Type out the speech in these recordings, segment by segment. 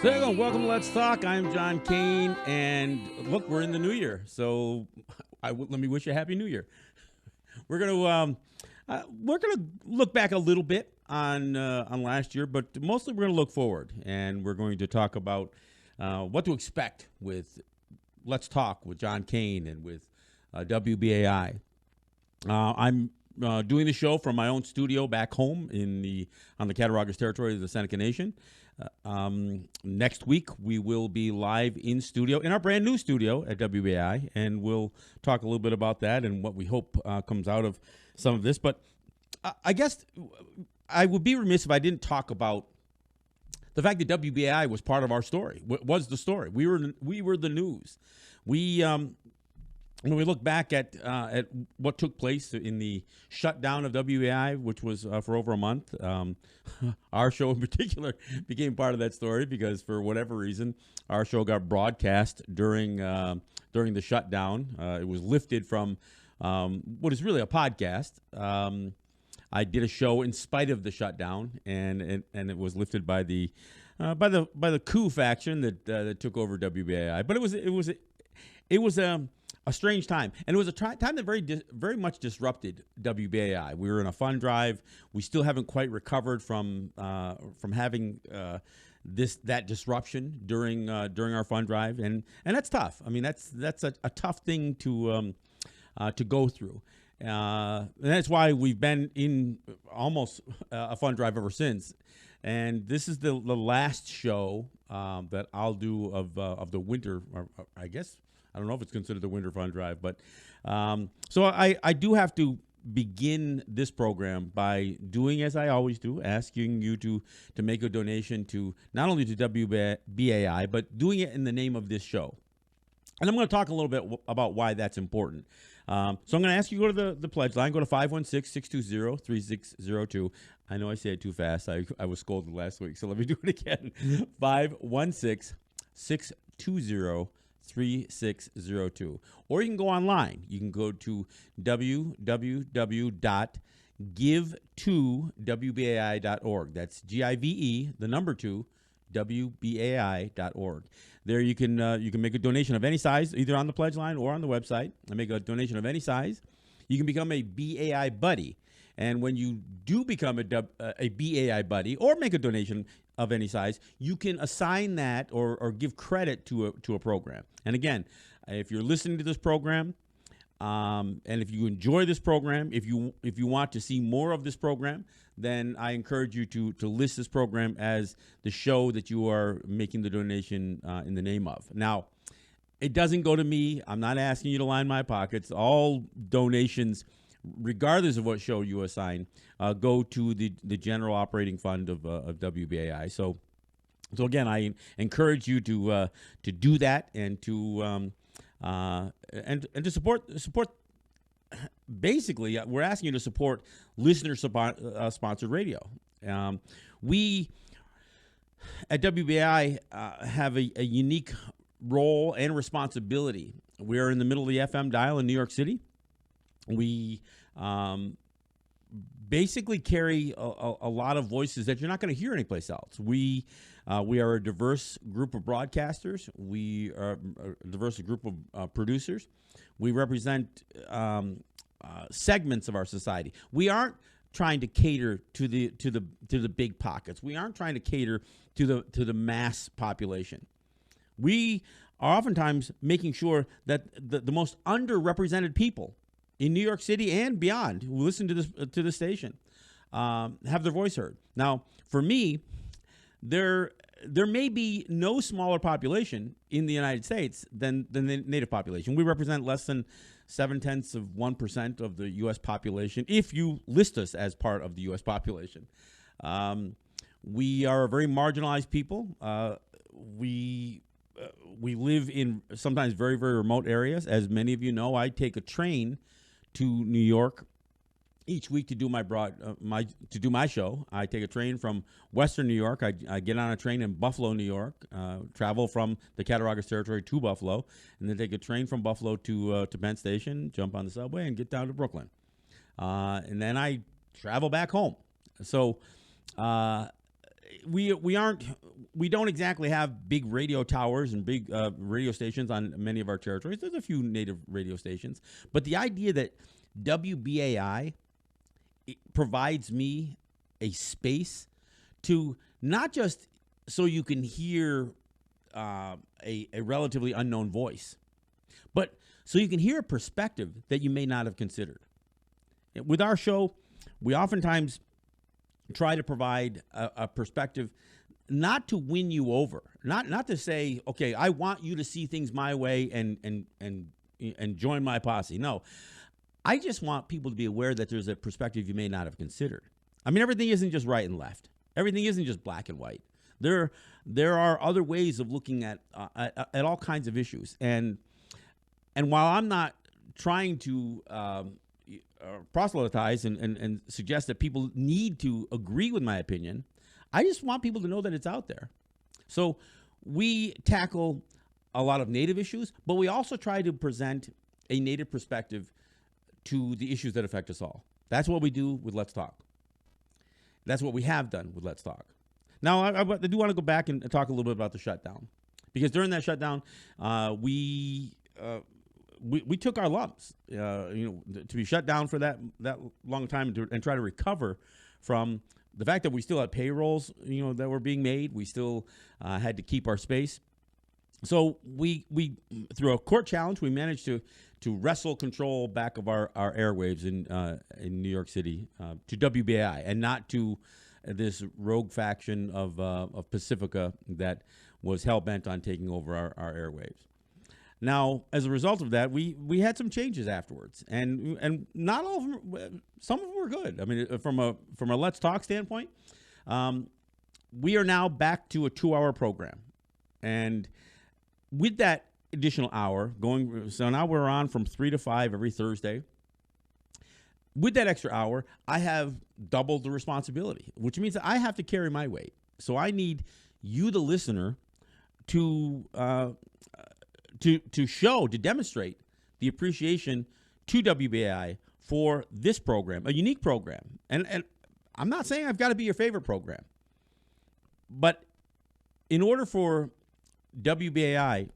So welcome to Let's Talk. I'm John Kane, and look, we're in the new year, so let me wish you a happy new year. We're gonna look back a little bit on last year, but mostly we're gonna look forward, and we're going to talk about what to expect with Let's Talk with John Kane and with WBAI. I'm doing the show from my own studio back home on the Cattaraugus territory of the Seneca Nation. Next week, we will be live in studio, in our brand new studio at WBAI, and we'll talk a little bit about that and what we hope comes out of some of this. But I guess I would be remiss if I didn't talk about the fact that WBAI was part of our story, was the story. We were the news. When we look back at what took place in the shutdown of WBAI, which was for over a month, our show in particular became part of that story because for whatever reason, our show got broadcast during the shutdown. It was lifted from what is really a podcast. I did a show in spite of the shutdown, and it was lifted by the coup faction that took over WBAI. But it was a strange time, and it was a time that very much disrupted WBAI. We were in a fund drive. We still haven't quite recovered from having that disruption during our fund drive, and that's tough. I mean, that's a tough thing to go through, and that's why we've been in almost a fund drive ever since. And this is the last show that I'll do of the winter, or I guess. I don't know if it's considered the Winter Fund Drive, but so I do have to begin this program by doing as I always do, asking you to make a donation to not only to WBAI, but doing it in the name of this show. And I'm going to talk a little bit about why that's important. So I'm going to ask you to go to the pledge line, go to 516-620-3602. I know I say it too fast. I was scolded last week, so let me do it again. 516-620-3602. Or you can go online. You can go to www.give2wbai.org. That's GIVE, the number 2, WBAI.org. There you can make a donation of any size, either on the pledge line or on the website. I make a donation of any size. You can become a BAI buddy. And when you do become a BAI buddy or make a donation of any size, you can assign that or give credit to a program. And again, if you're listening to this program, and if you enjoy this program, if you want to see more of this program, then I encourage you to list this program as the show that you are making the donation in the name of. Now, it doesn't go to me. I'm not asking you to line my pockets. All donations, regardless of what show you assign, go to the general operating fund of WBAI. So again, I encourage you to do that and to support. Basically, we're asking you to support listener sponsored radio. We at WBAI have a unique role and responsibility. We are in the middle of the FM dial in New York City. We basically carry a lot of voices that you're not going to hear anyplace else. We are a diverse group of broadcasters. We are a diverse group of producers. We represent segments of our society. We aren't trying to cater to the big pockets. We aren't trying to cater to the mass population. We are oftentimes making sure that the most underrepresented people in New York City and beyond who listen to the station have their voice heard. Now, for me, there may be no smaller population in the United States than the Native population. We represent less than 0.7% of the U.S. population if you list us as part of the U.S. population. We are a very marginalized people. We live in sometimes very, very remote areas. As many of you know, I take a train to New York each week to do my show. I take a train from Western New York. I get on a train in Buffalo, New York, travel from the Cattaraugus territory to Buffalo, and then take a train from Buffalo to Penn Station, jump on the subway, and get down to Brooklyn. And then I travel back home. So we aren't we don't exactly have big radio towers and big radio stations on many of our territories. There's a few native radio stations. But the idea that WBAI provides me a space to not just so you can hear a relatively unknown voice, but so you can hear a perspective that you may not have considered. With our show, we oftentimes try to provide a perspective not to win you over, not to say, okay, I want you to see things my way and join my posse. No, I just want people to be aware that there's a perspective you may not have considered. I mean, everything isn't just right and left. Everything isn't just black and white. There are other ways of looking at all kinds of issues. And while I'm not trying to proselytize and suggest that people need to agree with my opinion, I just want people to know that it's out there. So we tackle a lot of Native issues, but we also try to present a Native perspective to the issues that affect us all. That's what we do with Let's Talk. That's what we have done with Let's Talk. Now, I do want to go back and talk a little bit about the shutdown, because during that shutdown, we took our lumps, to be shut down for that long time and try to recover from the fact that we still had payrolls, that were being made. We still had to keep our space. So we through a court challenge, we managed to wrestle control back of our airwaves in New York City to WBAI and not to this rogue faction of Pacifica that was hell bent on taking over our airwaves. Now, as a result of that, we had some changes afterwards, and not all of them. Some of them were good. I mean, from a Let's Talk standpoint, we are now back to a 2-hour program, and with that additional hour going, so now we're on from 3 to 5 every Thursday. With that extra hour, I have doubled the responsibility, which means that I have to carry my weight. So I need you, the listener, to demonstrate the appreciation to WBAI for this program, a unique program. And I'm not saying I've got to be your favorite program, but in order for WBAI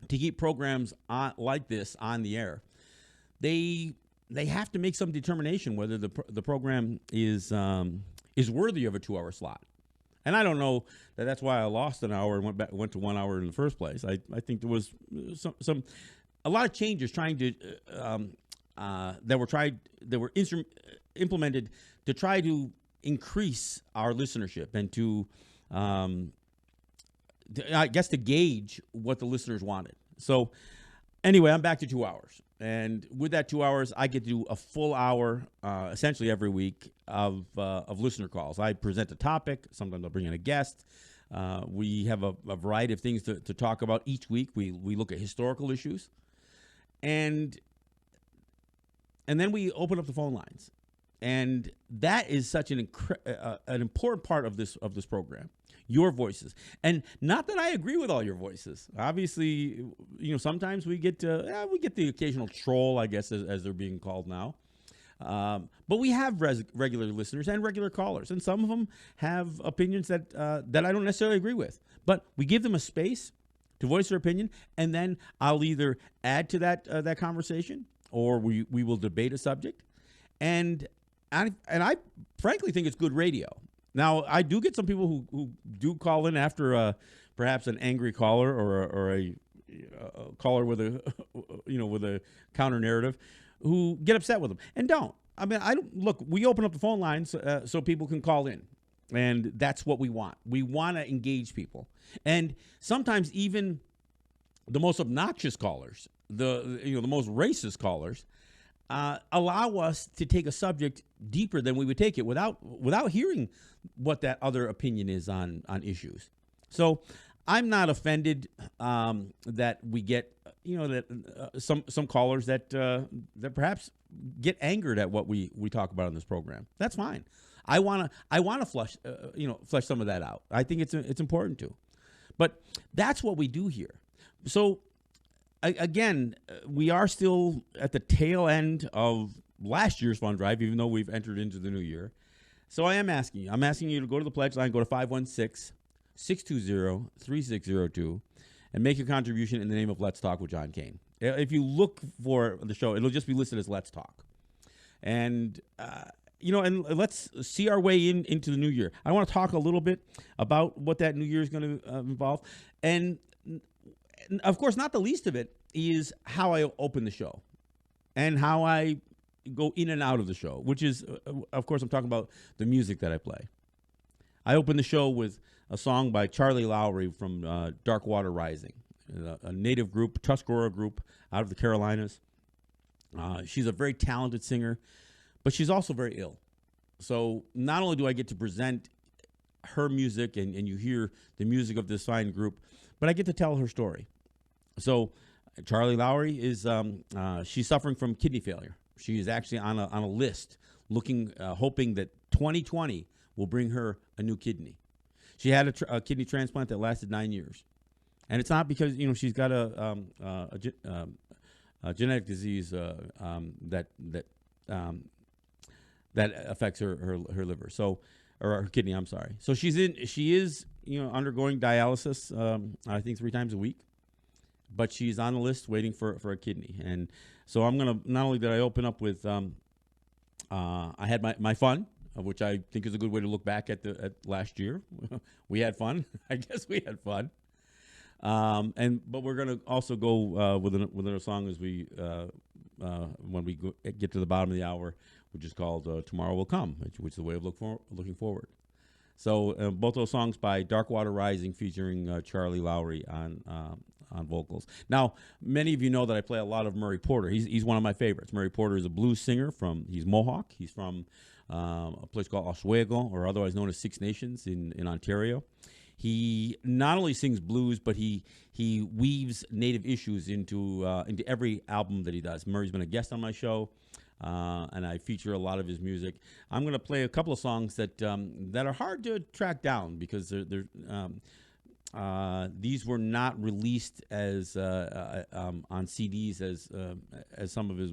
to keep programs like this on the air, they have to make some determination whether the program is worthy of a 2-hour slot. And I don't know that's why I lost an hour and went to 1 hour in the first place. I think there was a lot of changes trying to that were implemented to try to increase our listenership and to to gauge what the listeners wanted. So anyway, I'm back to 2 hours. And with that 2 hours, I get to do a full hour, essentially every week, of listener calls. I present a topic. Sometimes I'll bring in a guest. We have a variety of things to talk about each week. We look at historical issues, and then we open up the phone lines, and that is such an important part of this program. Your voices, and not that I agree with all your voices. Obviously, sometimes we get the occasional troll, I guess, as they're being called now. But we have regular listeners and regular callers, and some of them have opinions that I don't necessarily agree with. But we give them a space to voice their opinion, and then I'll either add to that conversation, or we will debate a subject. And I frankly think it's good radio. Now, I do get some people who do call in after perhaps an angry caller or a caller with a counter narrative, who get upset with them and don't. I mean, look. We open up the phone lines so people can call in, and that's what we want. We want to engage people, and sometimes even the most obnoxious callers, the most racist callers, allow us to take a subject deeper than we would take it without hearing what that other opinion is on issues. So I'm not offended that we get some callers that perhaps get angered at what we talk about in this program. That's fine. I want to flesh some of that out. I think it's important to, but that's what we do here. So again, we are still at the tail end of last year's fund drive, even though we've entered into the new year. So I'm asking you to go to the pledge line, go to 620-3602 and make your contribution in the name of Let's Talk with John Kane. If you look for the show, it'll just be listed as Let's Talk. And, and let's see our way into the new year. I want to talk a little bit about what that new year is going to involve. And, of course, not the least of it is how I open the show and how I go in and out of the show, which is, of course, I'm talking about the music that I play. I open the show with a song by Charlie Lowry from Dark Water Rising, a native group, Tuscarora group out of the Carolinas. She's a very talented singer, but she's also very ill. So not only do I get to present her music and you hear the music of this fine group, but I get to tell her story. So Charlie Lowry is she's suffering from kidney failure. She is actually on a list looking, hoping that 2020 will bring her a new kidney. She had a kidney transplant that lasted 9 years. And it's not because, she's got a genetic disease that affects her liver. So, or her kidney, I'm sorry. So she is undergoing dialysis, I think 3 times a week. But she's on the list waiting for a kidney. And so I'm going to, not only did I open up with, I had my fun, which I think is a good way to look back at last year. We had fun. I guess we had fun. But we're going to also go with another song as we when we get to the bottom of the hour, which is called "Tomorrow Will Come," which is the way of looking forward. So both those songs by Dark Water Rising, featuring Charlie Lowry on vocals. Now, many of you know that I play a lot of Murray Porter. He's one of my favorites. Murray Porter is a blues singer he's Mohawk. He's from a place called Oswego, or otherwise known as Six Nations in Ontario. He not only sings blues, but he weaves Native issues into every album that he does. Murray's been a guest on my show, and I feature a lot of his music. I'm going to play a couple of songs that are hard to track down because these were not released as on CDs as some of his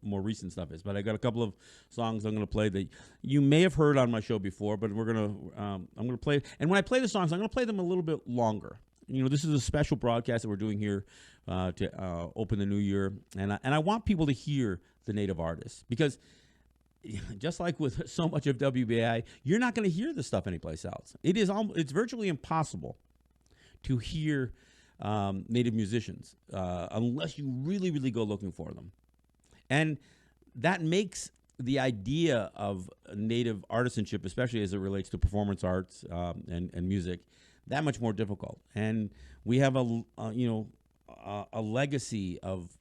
more recent stuff is. But I got a couple of songs I'm going to play that you may have heard on my show before. But I'm going to play. And when I play the songs, I'm going to play them a little bit longer. This is a special broadcast that we're doing here to open the new year, and I want people to hear the Native artists, because just like with so much of WBAI, you're not going to hear this stuff anyplace else. It's virtually impossible to hear Native musicians unless you really, really go looking for them. And that makes the idea of Native artisanship, especially as it relates to performance arts and music, that much more difficult. And we have a legacy of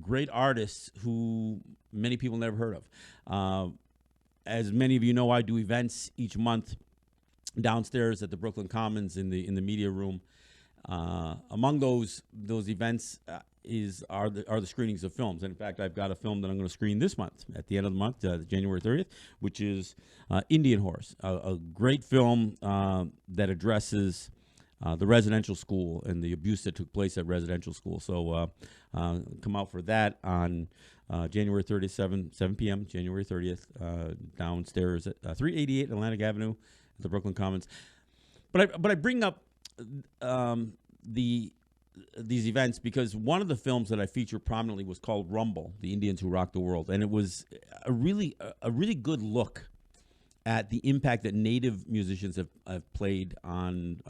great artists who many people never heard of. As many of you know, I do events each month downstairs at the Brooklyn Commons in the media room. Among those events are the screenings of films. And in fact, I've got a film that I'm going to screen this month at the end of the month, January 30th, which is Indian Horse, a great film that addresses the residential school and the abuse that took place at residential school. So come out for that on January 30th, 7 p.m., January 30th, downstairs at 388 Atlantic Avenue, the Brooklyn Commons. But I bring up these events because one of the films that I feature prominently was called Rumble, The Indians Who Rocked the World, and it was a really good look at the impact that Native musicians have played on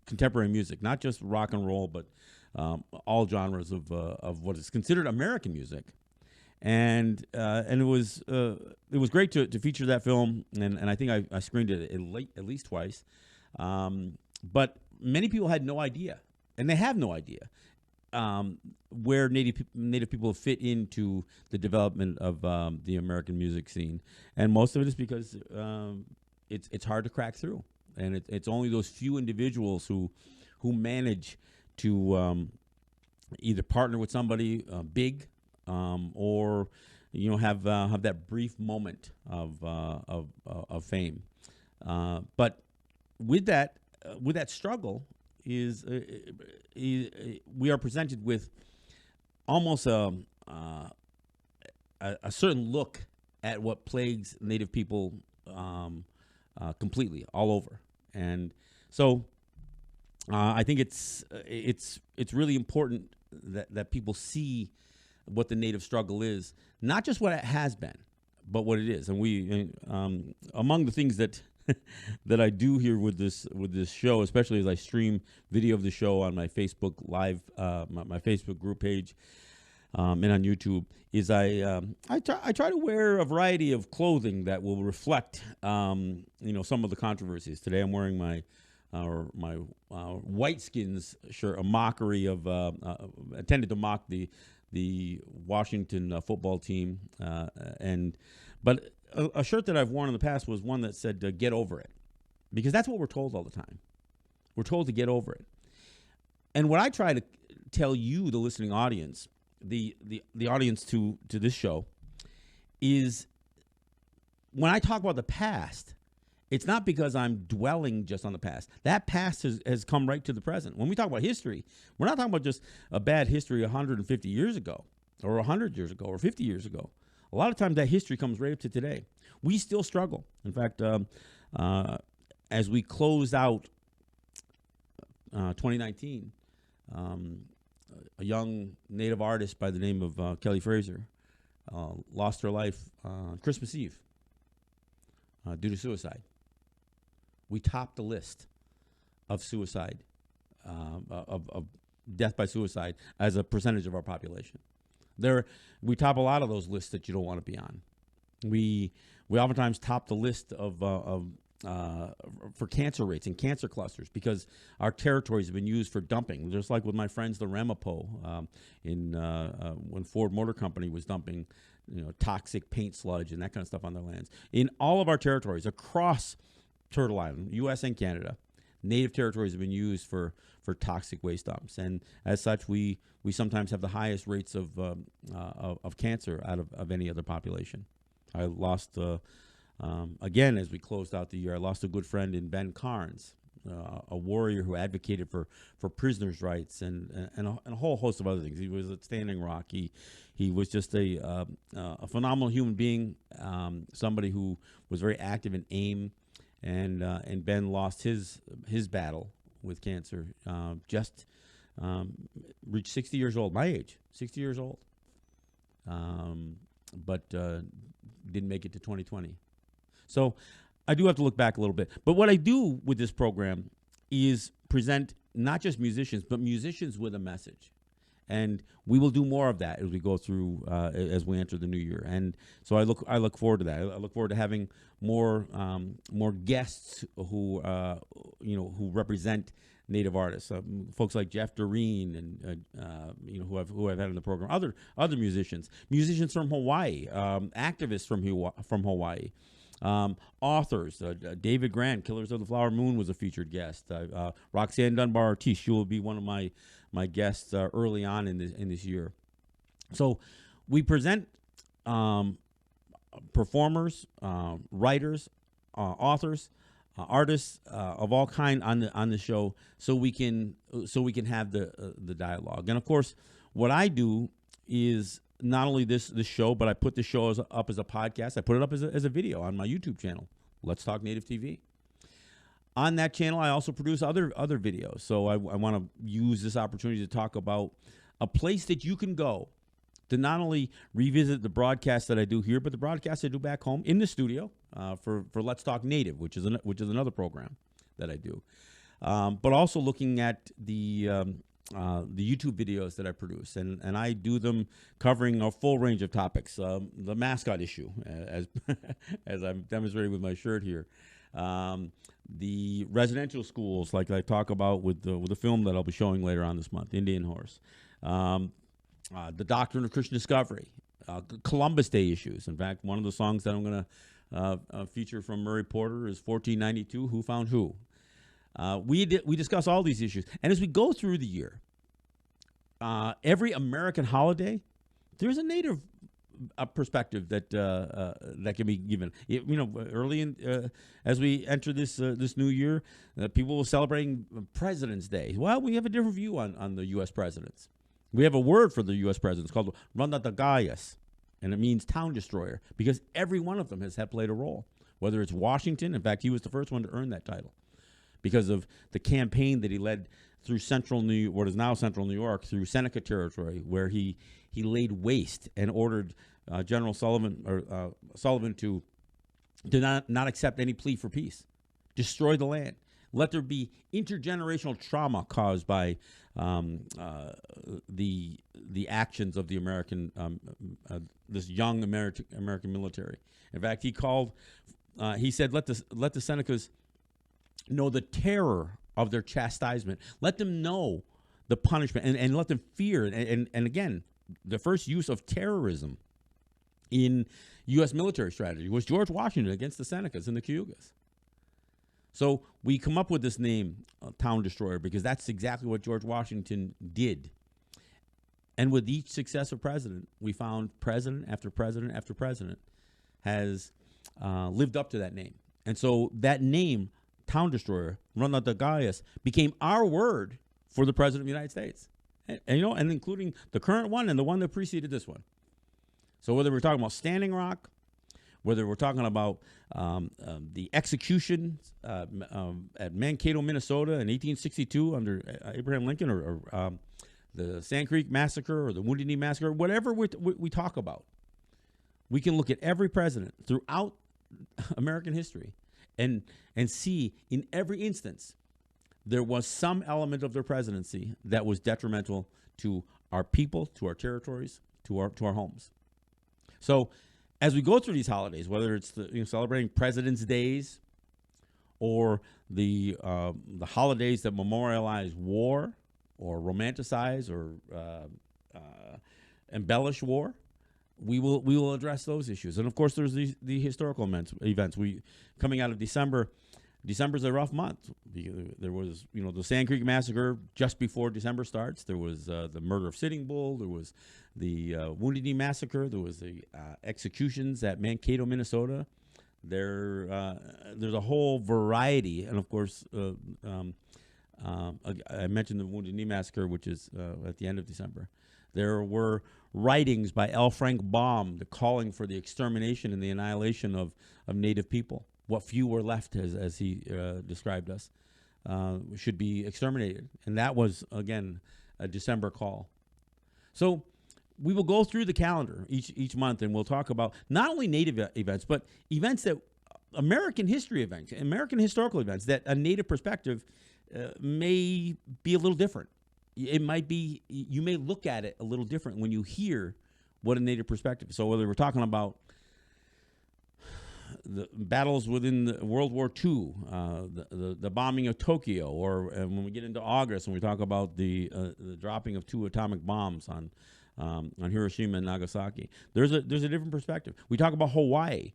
contemporary music, not just rock and roll, but all genres of what is considered American music. And it was great to feature that film, and I think I screened it at least twice. But many people had no idea, and they have no idea where Native people fit into the development of the American music scene, and most of it is because it's hard to crack through, and it's only those few individuals who manage to either partner with somebody big. Or have that brief moment of fame, but with that struggle is we are presented with almost a certain look at what plagues Native people completely all over, and So I think it's really important that people see what the Native struggle is, not just what it has been, but what it is. And we among the things that that I do here with this show, especially as I stream video of the show on my Facebook live, my Facebook group page, and on YouTube, is I try to wear a variety of clothing that will reflect some of the controversies. Today I'm wearing my White Skins shirt, a mockery of intended to mock the Washington football team, but a shirt that I've worn in the past was one that said "Get over it," because that's what we're told all the time. We're told to get over it, and what I try to tell you, the listening audience, the audience to this show, is when I talk about the past, it's not because I'm dwelling just on the past. That past has come right to the present. When we talk about history, we're not talking about just a bad history 150 years ago or 100 years ago or 50 years ago. A lot of times that history comes right up to today. We still struggle. In fact, as we close out 2019, a young Native artist by the name of Kelly Fraser lost her life Christmas Eve due to suicide. We topped the list of suicide, of death by suicide as a percentage of our population. We top a lot of those lists that you don't want to be on. We oftentimes top the list for cancer rates and cancer clusters because our territories have been used for dumping. Just like with my friends the Ramapo when Ford Motor Company was dumping toxic paint sludge and that kind of stuff on their lands. In all of our territories across Turtle Island, U.S. and Canada, Native territories have been used for toxic waste dumps, and as such, we sometimes have the highest rates of cancer out of any other population. I lost again as we closed out the year. I lost a good friend in Ben Carnes, a warrior who advocated for prisoners' rights and a whole host of other things. He was at Standing Rock. He was just a phenomenal human being, somebody who was very active in AIM. And Ben lost his battle with cancer, just reached 60 years old, my age, 60 years old, but didn't make it to 2020. So I do have to look back a little bit. But what I do with this program is present not just musicians, but musicians with a message. And we will do more of that as we go through, as we enter the new year. And so I look forward to that. I look forward to having more guests who represent Native artists, folks like Jeff Doreen and who I've had in the program. Other musicians from Hawaii, activists from Hawaii. Authors, David Grant, Killers of the Flower Moon, was a featured guest. Roxanne Dunbar Ortiz, she will be one of my guests early on in this year. So we present performers, writers, authors, artists of all kind on the show, so we can have the dialogue. And of course, what I do is not only this show, but I put the show up as a podcast. I put it up as a video on my YouTube channel, Let's Talk Native TV. On that channel, I also produce other videos. So I want to use this opportunity to talk about a place that you can go to not only revisit the broadcast that I do here, but the broadcast I do back home in the studio for Let's Talk Native, which is another program that I do. But also looking at the YouTube videos that I produce, and I do them covering a full range of topics. The mascot issue, as I'm demonstrating with my shirt here. The residential schools, like I talk about with the film that I'll be showing later on this month, Indian Horse. The doctrine of Christian discovery, Columbus Day issues. In fact, one of the songs that I'm going to feature from Murray Porter is 1492, Who Found Who. We discuss all these issues. And as we go through the year, every American holiday, there's a Native perspective that can be given. Early in as we enter this new year, people are celebrating President's Day. Well, we have a different view on the U.S. presidents. We have a word for the U.S. presidents called Randatagayas, and it means town destroyer, because every one of them has played a role. Whether it's Washington, in fact, he was the first one to earn that title. because of the campaign that he led through what is now central New York, through Seneca territory, where he laid waste and ordered General Sullivan to not accept any plea for peace, destroy the land, let there be intergenerational trauma caused by the actions of the American this young American military. In fact, he said, let the Senecas know the terror of their chastisement. Let them know the punishment, and let them fear. And again, the first use of terrorism in U.S. military strategy was George Washington against the Senecas and the Cayugas. So we come up with this name, Town Destroyer, because that's exactly what George Washington did. And with each successive president, we found president after president after president has lived up to that name. And so that name, Town Destroyer, Run the Gaius, became our word for the President of the United States. And including the current one and the one that preceded this one. So whether we're talking about Standing Rock, whether we're talking about the execution at Mankato, Minnesota in 1862 under Abraham Lincoln, or the Sand Creek Massacre or the Wounded Knee Massacre, whatever we talk about, we can look at every president throughout American history and see in every instance there was some element of their presidency that was detrimental to our people, to our territories, to our homes. So as we go through these holidays, whether it's celebrating President's Days or the holidays that memorialize war or romanticize or embellish war, we will address those issues. And of course, there's the historical events. Coming out of December. December's a rough month. There was, the Sand Creek Massacre just before December starts. There was the murder of Sitting Bull. There was the Wounded Knee Massacre. There was the executions at Mankato, Minnesota. There's a whole variety, and of course, I mentioned the Wounded Knee Massacre, which is at the end of December. There were writings by L. Frank Baum calling for the extermination and the annihilation of Native people. What few were left, as he described us, should be exterminated. And that was, again, a December call. So we will go through the calendar each month, and we'll talk about not only Native events, but events that American history events, American historical events that a Native perspective may be a little different. It might be, you may look at it a little different when you hear what a Native perspective is. So whether we're talking about the battles within World War II, the bombing of Tokyo, or when we get into August and we talk about the dropping of 2 atomic bombs on Hiroshima and Nagasaki, there's a different perspective. We talk about Hawaii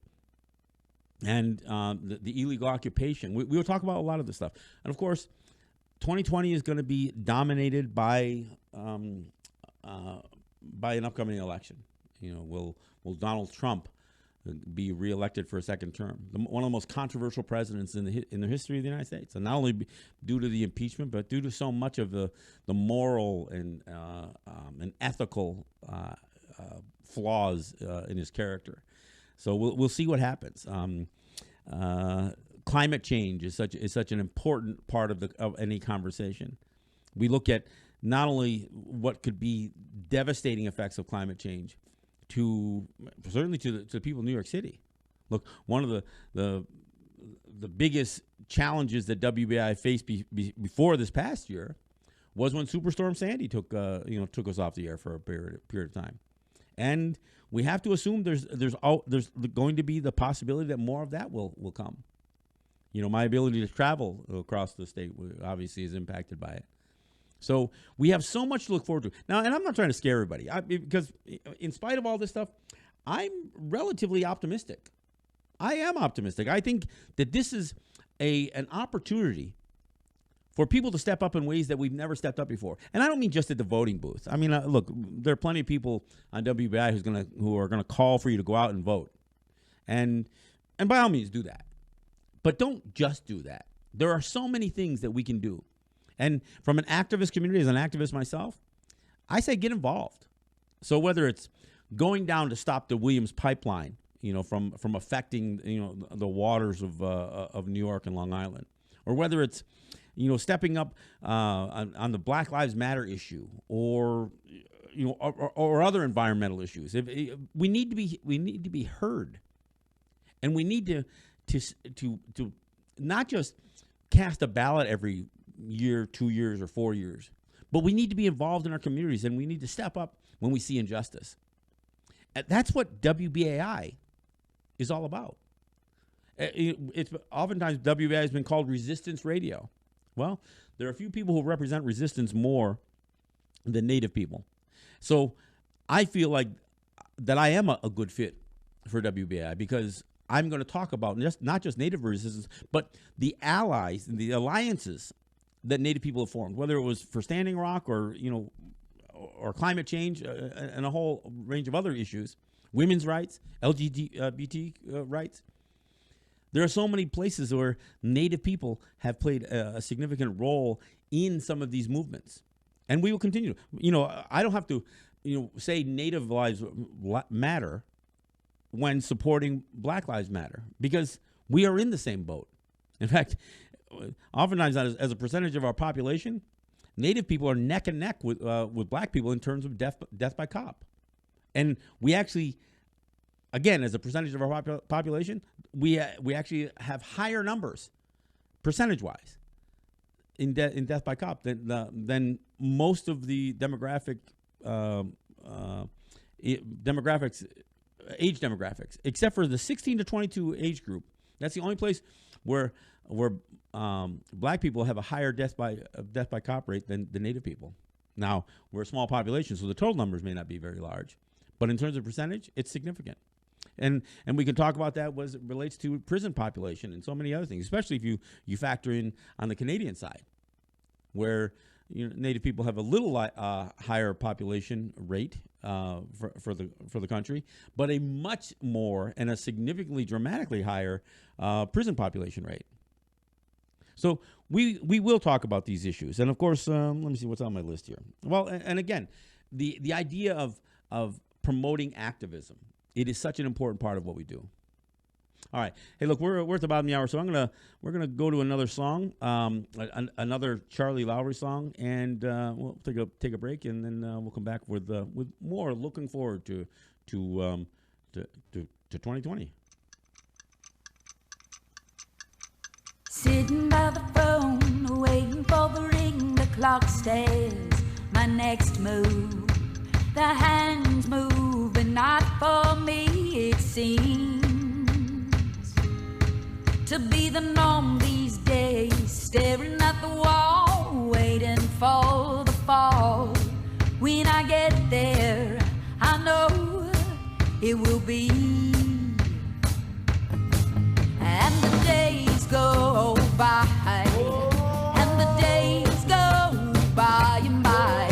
and the illegal occupation. We will talk about a lot of this stuff, and of course, 2020 is going to be dominated by an upcoming election. Will Donald Trump be reelected for a second term? One of the most controversial presidents in the history of the United States, and not only due to the impeachment, but due to so much of the moral and ethical flaws in his character. So we'll see what happens. Climate change is such an important part of any conversation. We look at not only what could be devastating effects of climate change, certainly to the people of New York City. Look, one of the biggest challenges that WBAI faced before this past year was when Superstorm Sandy took us off the air for a period of time, and we have to assume there's going to be the possibility that more of that will come. My ability to travel across the state obviously is impacted by it. So we have so much to look forward to. Now, and I'm not trying to scare everybody, because in spite of all this stuff, I'm relatively optimistic. I am optimistic. I think that this is an opportunity for people to step up in ways that we've never stepped up before. And I don't mean just at the voting booth. I mean, look, there are plenty of people on WBAI who are going to call for you to go out and vote. And by all means, do that. But don't just do that. There are so many things that we can do. And from an activist community, as an activist myself, I say get involved. So whether it's going down to stop the Williams pipeline, from affecting the waters of New York and Long Island, or whether it's, stepping up on the Black Lives Matter issue, or or other environmental issues. We need to be heard, and we need to not just cast a ballot every year, 2 years, or 4 years, but we need to be involved in our communities, and we need to step up when we see injustice. And that's what WBAI is all about. It's oftentimes WBAI has been called resistance radio. Well, there are a few people who represent resistance more than Native people. So I feel like that I am a good fit for WBAI, because I'm going to talk about not just Native resistance, but the allies and the alliances that Native people have formed, whether it was for Standing Rock or climate change and a whole range of other issues, women's rights, LGBT rights. There are so many places where Native people have played a significant role in some of these movements, and we will continue. I don't have to, say Native lives matter when supporting Black Lives Matter, because we are in the same boat. In fact, oftentimes as a percentage of our population, Native people are neck and neck with Black people in terms of death by cop, and we actually, again, as a percentage of our population, we actually have higher numbers, percentage-wise, in death by cop than most of the age demographics, except for the 16 to 22 age group. That's the only place where Black people have a higher death by cop rate than the Native people. Now, we're a small population, so the total numbers may not be very large, but in terms of percentage, it's significant. And we can talk about that as it relates to prison population and so many other things, especially if you factor in on the Canadian side, where Native people have a little higher population rate for the country, but a much more and a significantly dramatically higher prison population rate. So we will talk about these issues, and of course, let me see what's on my list here. Well, and again, the idea of promoting activism. It is such an important part of what we do. All right. Hey, look, we're at the bottom of the hour, so we're gonna go to another song, another Charlie Lowry song, and we'll take a break, and then we'll come back with more. Looking forward to 2020. Sitting by the phone, waiting for the ring. The clock says my next move. The hands move, but not for me, it seems to be the norm these days. Staring at the wall, waiting for the fall. When I get there, I know it will be. And the days go by, and the days go by and by.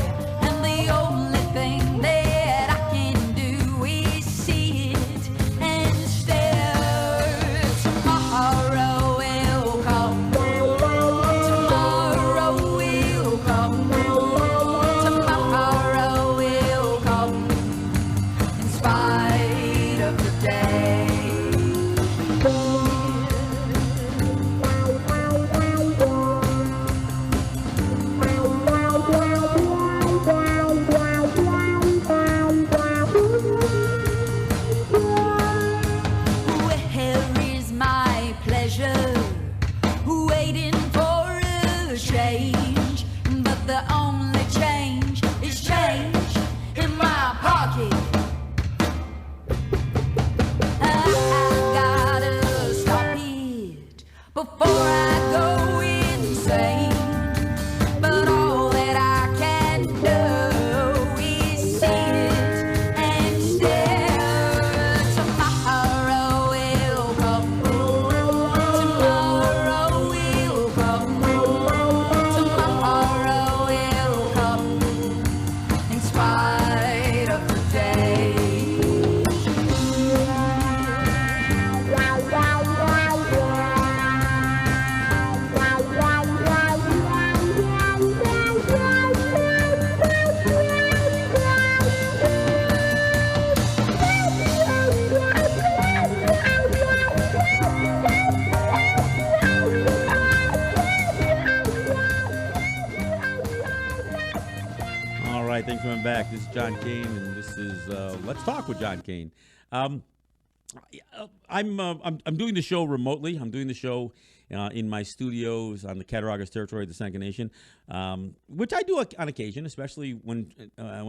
right, thanks for coming back. This is John Kane, and this is Let's Talk with John Kane. I'm doing the show remotely. I'm doing the show in my studios on the Cattaraugus territory of the Seneca Nation, which I do on occasion, especially when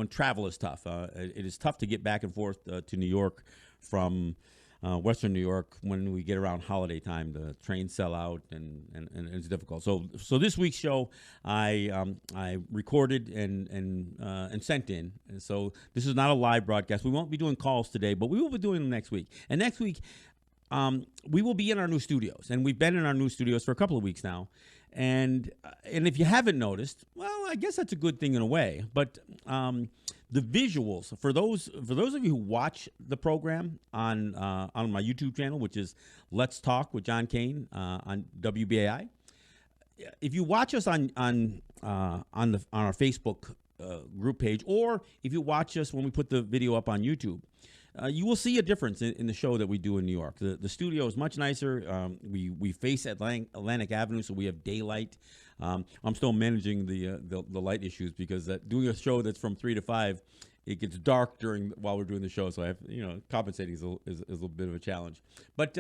travel is tough. It is tough to get back and forth to New York from Western New York when we get around holiday time. The trains sell out, and it's difficult. So this week's show I recorded and sent in. And so this is not a live broadcast. We won't be doing calls today, but we will be doing them next week. And next week we will be in our new studios, and we've been in our new studios for a couple of weeks now. And if you haven't noticed, well, I guess that's a good thing in a way. But the visuals for those of you who watch the program on my YouTube channel, which is Let's Talk with John Kane on WBAI. If you watch us on our Facebook group page, or if you watch us when we put the video up on YouTube, you will see a difference in the show that we do in New York. The studio is much nicer. We face Atlantic Avenue, so we have daylight. I'm still managing the light issues because doing a show that's from 3 to 5, it gets dark while we're doing the show. So I have, compensating is a bit of a challenge. But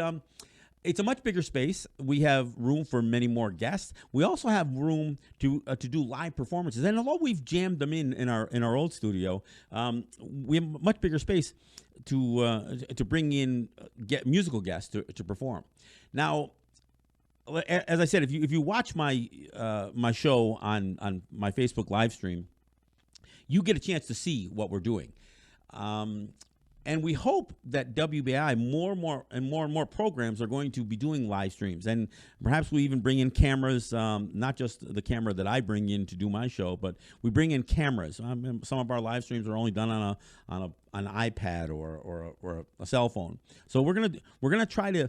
it's a much bigger space. We have room for many more guests. We also have room to do live performances. And although we've jammed them in our old studio, we have a much bigger space to bring in musical guests to perform. Now, as I said, if you watch my show on my Facebook live stream, you get a chance to see what we're doing. And we hope that WBAI more and more programs are going to be doing live streams, and perhaps we even bring in cameras, not just the camera that I bring in to do my show, but we bring in cameras. Some of our live streams are only done on an iPad or a cell phone. So we're gonna try to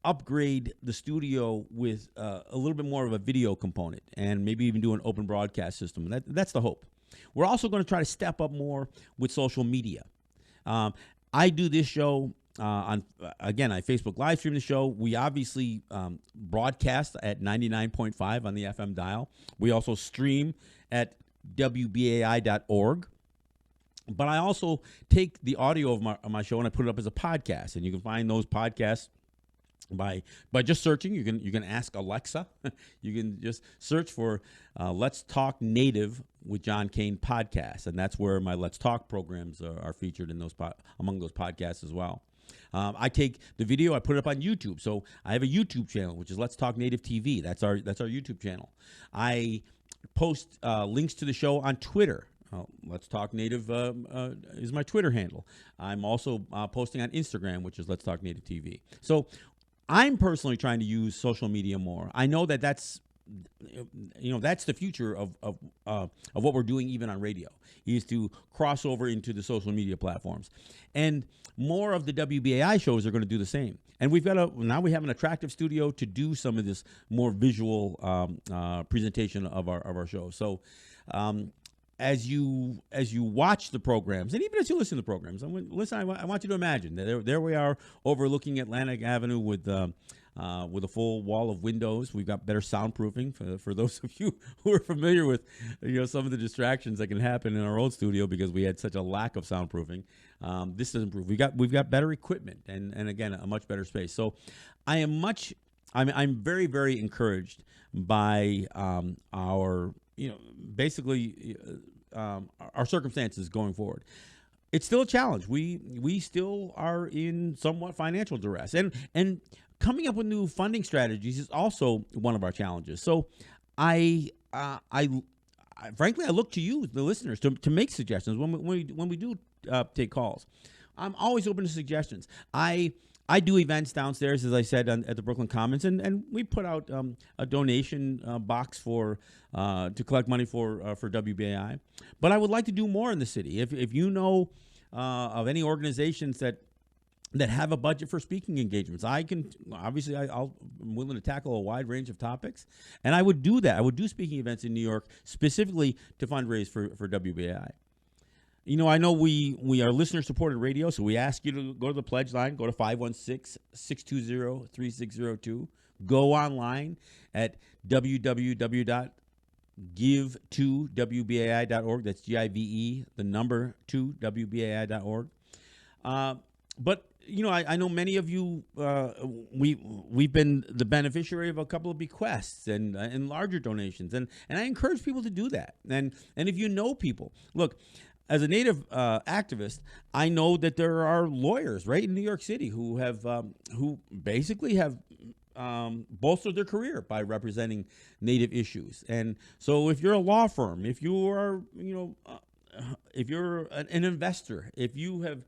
upgrade the studio with a little bit more of a video component, and maybe even do an open broadcast system. That's the hope. We're also going to try to step up more with social media. I do this show I Facebook live stream the show. We obviously broadcast at 99.5 on the FM dial. We also stream at WBAI.org. But I also take the audio of my show and I put it up as a podcast, and you can find those podcasts by just searching. You can ask Alexa. You can just search for Let's Talk Native with John Kane podcast, and that's where my Let's Talk programs are featured in among those podcasts as well. I take the video, I put it up on YouTube. So I have a YouTube channel, which is Let's Talk Native TV. That's our YouTube channel. I post links to the show on Twitter. Let's Talk Native is my Twitter handle. I'm also posting on Instagram, which is Let's Talk Native TV. So I'm personally trying to use social media more. I know that's the future of what we're doing even on radio, is to cross over into the social media platforms. And more of the WBAI shows are going to do the same. And now we have an attractive studio to do some of this more visual presentation of our show. So as you watch the programs, and even as you listen to the programs, I want you to imagine that there we are overlooking Atlantic Avenue with a full wall of windows. We've got better soundproofing for those of you who are familiar with some of the distractions that can happen in our old studio because we had such a lack of soundproofing. This doesn't prove. We've got better equipment and again a much better space. So I'm very, very encouraged by our our circumstances going forward. It's still a challenge. We still are in somewhat financial duress, and coming up with new funding strategies is also one of our challenges. So I frankly look to you, the listeners, to make suggestions when we do take calls. I'm always open to suggestions. I do events downstairs, as I said, at the Brooklyn Commons, and we put out a donation box to collect money for WBAI. But I would like to do more in the city. If you know of any organizations that have a budget for speaking engagements, I'm willing to tackle a wide range of topics, and I would do that. I would do speaking events in New York specifically to fundraise for WBAI. I know we are listener-supported radio, so we ask you to go to the pledge line, go to 516-620-3602, go online at www.WBAI.org give2wbai.org. That's GIVE, the number 2wbai.org. But I know many of you. We've been the beneficiary of a couple of bequests and larger donations, and I encourage people to do that. And if you know people, look. As a Native activist, I know that there are lawyers right in New York City who have who basically have bolstered their career by representing Native issues. And so, if you're a law firm, if you are, if you're an investor, if you have,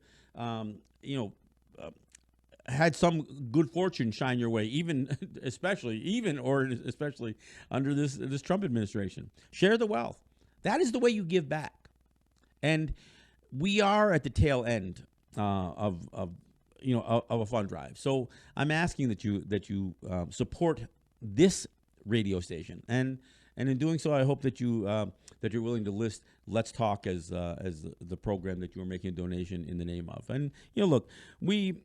had some good fortune shine your way, especially under this Trump administration, share the wealth. That is the way you give back. And we are at the tail end of a fund drive. So I'm asking that you support this radio station, and in doing so, I hope that you're willing to list Let's Talk as the program that you are making a donation in the name of. And look, we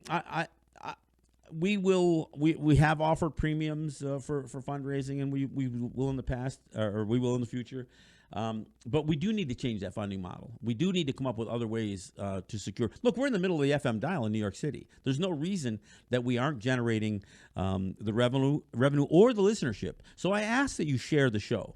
have offered premiums for fundraising, and we will in the past, or we will in the future. But we do need to change that funding model. We do need to come up with other ways to secure. Look, we're in the middle of the FM dial in New York City. There's no reason that we aren't generating the revenue or the listenership. So I ask that you share the show.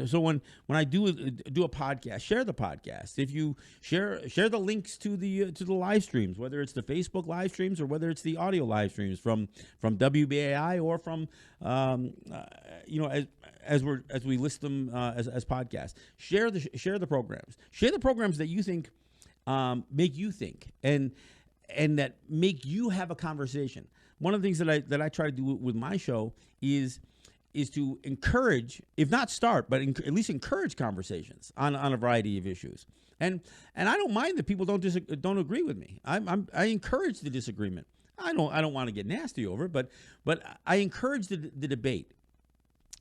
So when I do a podcast, share the podcast. If you share the links to the live streams, whether it's the Facebook live streams or whether it's the audio live streams from WBAI or from as we list them as podcasts. Share the programs. Share the programs that you think make you think and that make you have a conversation. One of the things that I try to do with my show is to encourage, if not start, but at least encourage conversations on a variety of issues. And I don't mind that people don't agree with me. I encourage the disagreement. I don't want to get nasty over it, but I encourage the debate.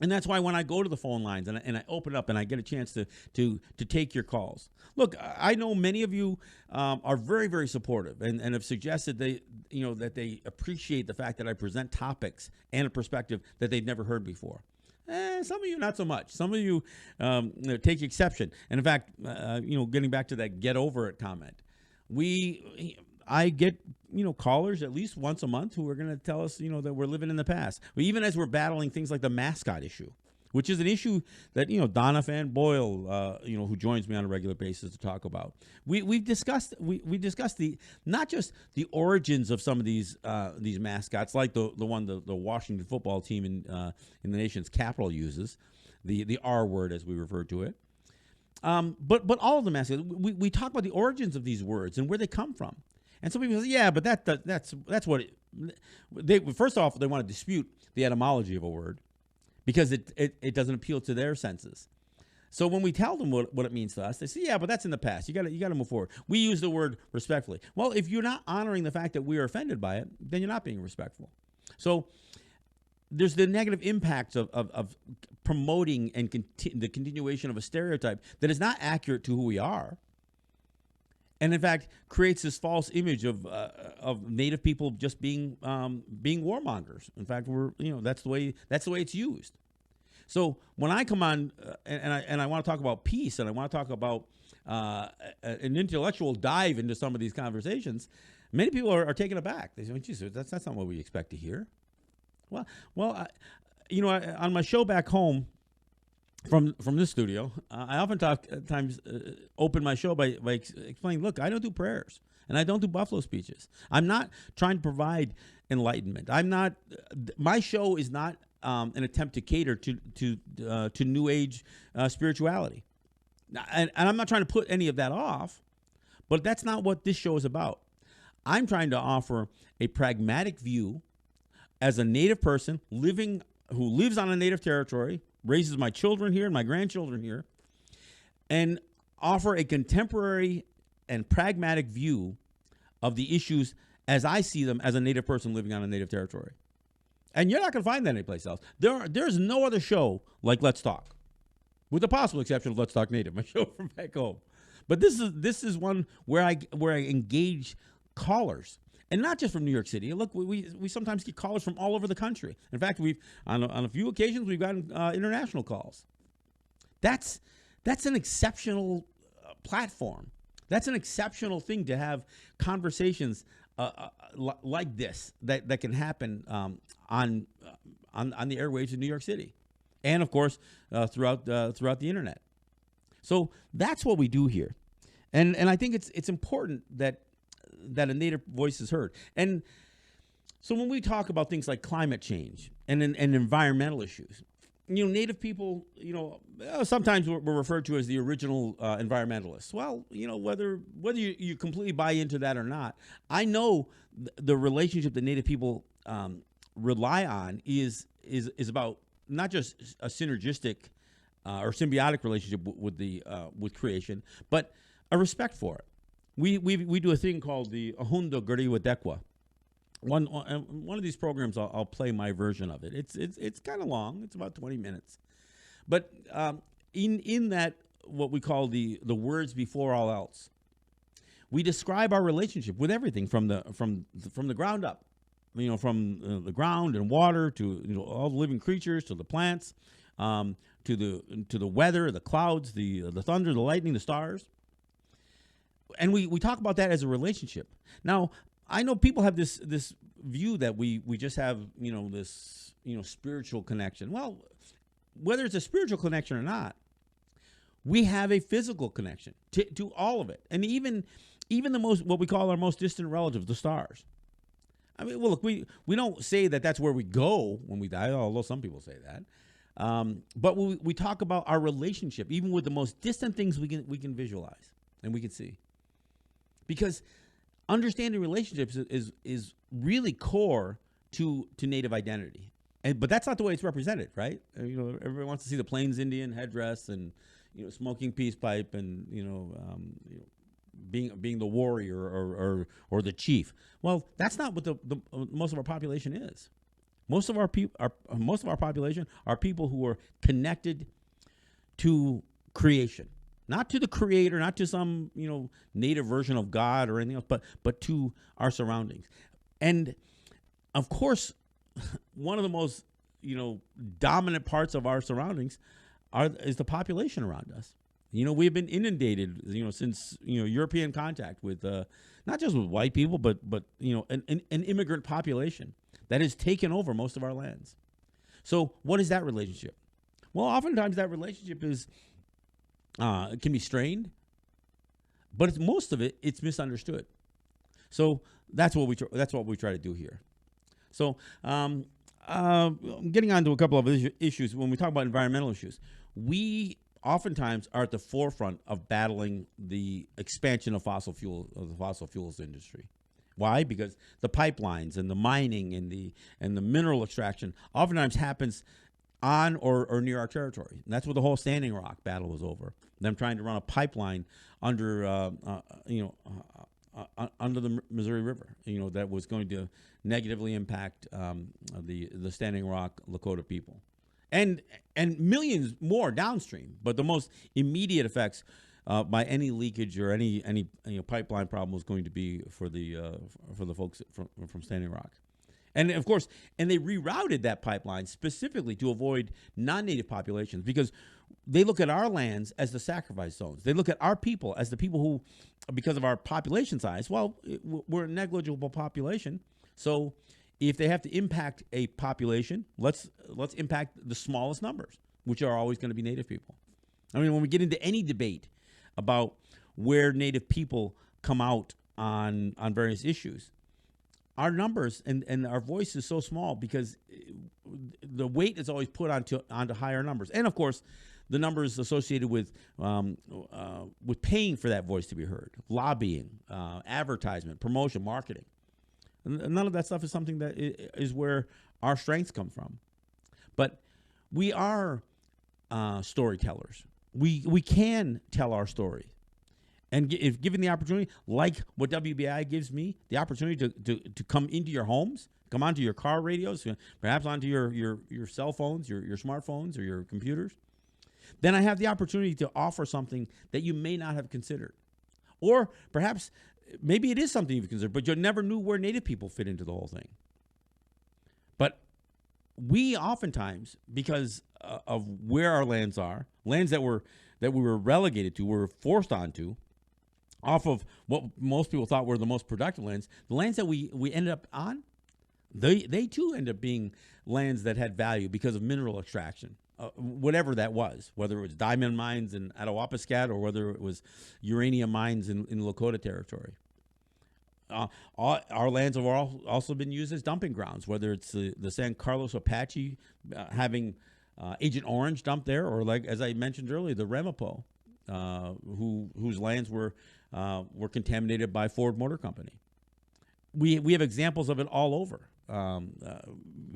And that's why when I go to the phone lines and I open up and I get a chance to take your calls. Look, I know many of you are very, very supportive and have suggested that they appreciate the fact that I present topics and a perspective that they've never heard before. Some of you not so much. Some of you take exception. And in fact, getting back to that "get over it" comment, I get callers at least once a month who are going to tell us that we're living in the past. Even as we're battling things like the mascot issue, which is an issue that Donna Fan Boyle who joins me on a regular basis to talk about. We've discussed the not just the origins of some of these mascots, like the one the Washington football team in the nation's capital uses, the R word as we refer to it. But all of the mascots, we talk about the origins of these words and where they come from. And some people say, yeah, but that's what first off, they want to dispute the etymology of a word because it doesn't appeal to their senses. So when we tell them what it means to us, they say, yeah, but that's in the past. You got to move forward. We use the word respectfully. Well, if you're not honoring the fact that we are offended by it, then you're not being respectful. So there's the negative impacts of promoting and the continuation of a stereotype that is not accurate to who we are. And in fact, creates this false image of Native people just being warmongers. In fact, that's the way it's used. So when I come on and I want to talk about peace and I want to talk about an intellectual dive into some of these conversations, many people are taken aback. They say, "Geez, that's not what we expect to hear." Well, on my show back home. From this studio, I oftentimes open my show by explaining, look, I don't do prayers and I don't do buffalo speeches. I'm not trying to provide enlightenment. My show is not an attempt to cater to New Age spirituality. And I'm not trying to put any of that off, but that's not what this show is about. I'm trying to offer a pragmatic view as a Native person who lives on a Native territory, raises my children here and my grandchildren here, and offer a contemporary and pragmatic view of the issues as I see them as a Native person living on a Native territory. And you're not going to find that anyplace else. There's no other show like Let's Talk, with the possible exception of Let's Talk Native, my show from back home. But this is one where I engage callers. And not just from New York City. Look, we sometimes get callers from all over the country. In fact, on a few occasions we've gotten international calls. That's an exceptional platform. That's an exceptional thing to have conversations like this that can happen on the airwaves in New York City, and of course throughout the internet. So that's what we do here, and I think it's important that a Native voice is heard. And so when we talk about things like climate change and environmental issues, Native people, sometimes we're referred to as the original environmentalists. Well, whether you completely buy into that or not, I know the relationship that Native people rely on is about not just a synergistic or symbiotic relationship with creation, but a respect for it. We do a thing called the Ahundo Gariwadekwa. One of these programs, I'll play my version of it. It's kind of long. It's about 20 minutes, but in that, what we call the words before all else, we describe our relationship with everything from the ground up, from the ground and water to all the living creatures, to the plants, to the weather, the clouds, the thunder, the lightning, the stars, and we talk about that as a relationship. Now, I know people have this view that we just have this spiritual connection. Well, whether it's a spiritual connection or not, we have a physical connection to all of it, and even the what we call our most distant relatives, the stars. I mean, well, look, we don't say that that's where we go when we die, although some people say that. But we talk about our relationship, even with the most distant things we can visualize and we can see, because understanding relationships is really core to Native identity, but that's not the way it's represented, right? Everyone wants to see the Plains Indian headdress and smoking peace pipe and being the warrior or the chief. Well, that's not what the most of our population is. Most of our population are people who are connected to creation. Not to the creator, not to some, native version of God or anything else, but to our surroundings. And of course, one of the most, dominant parts of our surroundings is the population around us. We've been inundated, since, European contact with, not just with white people, but an immigrant population that has taken over most of our lands. So what is that relationship? Well, oftentimes that relationship is, it can be strained, but most of it's misunderstood. So that's what we try to do here. So getting on to a couple of issues, when we talk about environmental issues, we oftentimes are at the forefront of battling the expansion of the fossil fuels industry. Why? Because the pipelines and the mining and the mineral extraction oftentimes happens on or near our territory. And that's what the whole Standing Rock battle was over. Them trying to run a pipeline under the Missouri River, that was going to negatively impact the Standing Rock Lakota people, and millions more downstream. But the most immediate effects by any leakage or any pipeline problem was going to be for the folks from Standing Rock. And of course, they rerouted that pipeline specifically to avoid non-native populations, because they look at our lands as the sacrifice zones. They look at our people as the people who, because of our population size, we're a negligible population. So if they have to impact a population, let's impact the smallest numbers, which are always going to be Native people. I mean, when we get into any debate about where Native people come out on various issues, our numbers and our voice is so small because the weight is always put onto higher numbers, and of course, the numbers associated with paying for that voice to be heard, lobbying, advertisement, promotion, marketing. None of that stuff is something that is where our strengths come from. But we are storytellers. We can tell our story. And if given the opportunity, like what WBAI gives me, the opportunity to come into your homes, come onto your car radios, perhaps onto your cell phones, your smartphones, or your computers, then I have the opportunity to offer something that you may not have considered. Or perhaps, maybe it is something you've considered, but you never knew where Native people fit into the whole thing. But we oftentimes, because of where our lands are, lands that we were relegated to, were forced onto, off of what most people thought were the most productive lands, the lands that we ended up on, they too end up being lands that had value because of mineral extraction, whatever that was, whether it was diamond mines in Attawapiskat or whether it was uranium mines in Lakota territory. Our lands have also been used as dumping grounds, whether it's the San Carlos Apache having Agent Orange dumped there, or, like as I mentioned earlier, the Ramapo, whose lands were contaminated by Ford Motor Company. We have examples of it all over.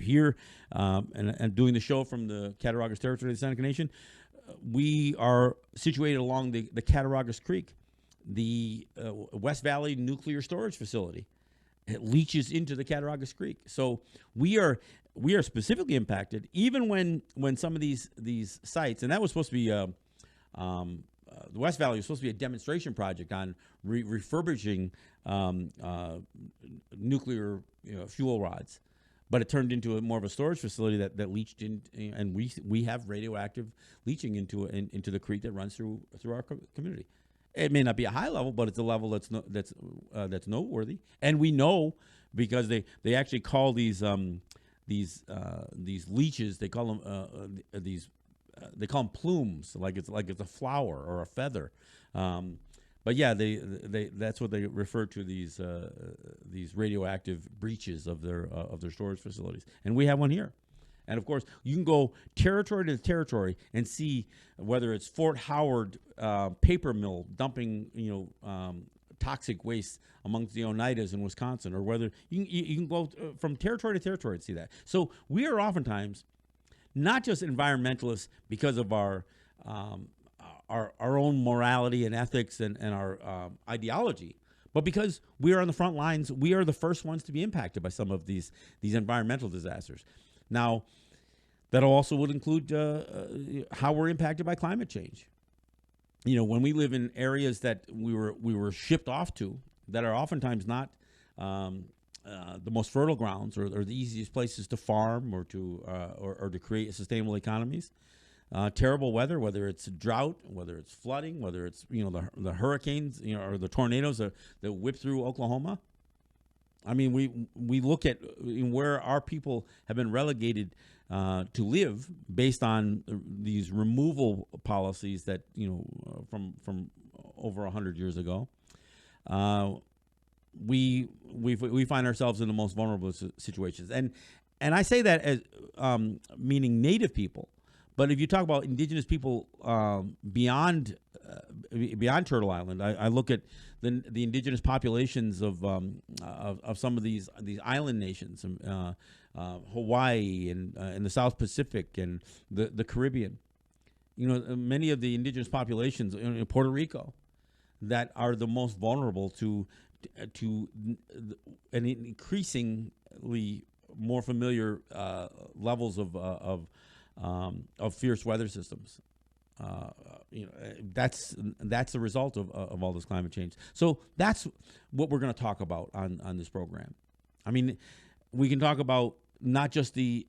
Here, and doing the show from the Cattaraugus territory of the Seneca Nation, we are situated along the Cattaraugus Creek. The West Valley Nuclear Storage Facility, it leaches into the Cattaraugus Creek. So we are specifically impacted, even when some of these sites, and that was supposed to be the West Valley was supposed to be a demonstration project on refurbishing nuclear fuel rods, but it turned into more of a storage facility that leached in, and we have radioactive leaching into the creek that runs through our community. It may not be a high level, but it's a level that's noteworthy, and we know because they actually call these leaches, they call them they call them plumes, like it's a flower or a feather. But yeah, that's what they refer to these radioactive breaches of their storage facilities, and we have one here. And of course, you can go territory to territory and see whether it's Fort Howard paper mill dumping toxic waste amongst the Oneidas in Wisconsin, or whether you can go from territory to territory and see that. So we are oftentimes not just environmentalists because of our own morality and ethics and our ideology, but because we are on the front lines. We are the first ones to be impacted by some of these environmental disasters. Now, that also would include how we're impacted by climate change. When we live in areas that we were shipped off to, that are oftentimes not the most fertile grounds or the easiest places to farm or to create sustainable economies. Terrible weather, whether it's drought, whether it's flooding, whether it's the hurricanes, or the tornadoes that whip through Oklahoma. I mean, we look at where our people have been relegated to live based on these removal policies that from over 100 years ago. We find ourselves in the most vulnerable situations, and I say that as meaning Native people. But if you talk about indigenous people beyond Turtle Island, I look at the indigenous populations of some of these island nations, Hawaii and the South Pacific and the Caribbean. Many of the indigenous populations in Puerto Rico that are the most vulnerable to an increasingly more familiar levels of fierce weather systems. That's the result of all this climate change. So that's what we're going to talk about on this program. I mean, we can talk about not just the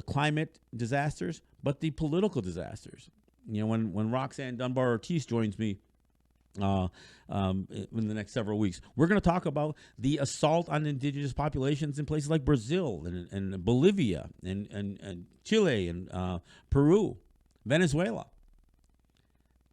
climate disasters, but the political disasters. When Roxanne Dunbar Ortiz joins me in the next several weeks, we're going to talk about the assault on indigenous populations in places like Brazil and Bolivia and Chile and Peru, Venezuela.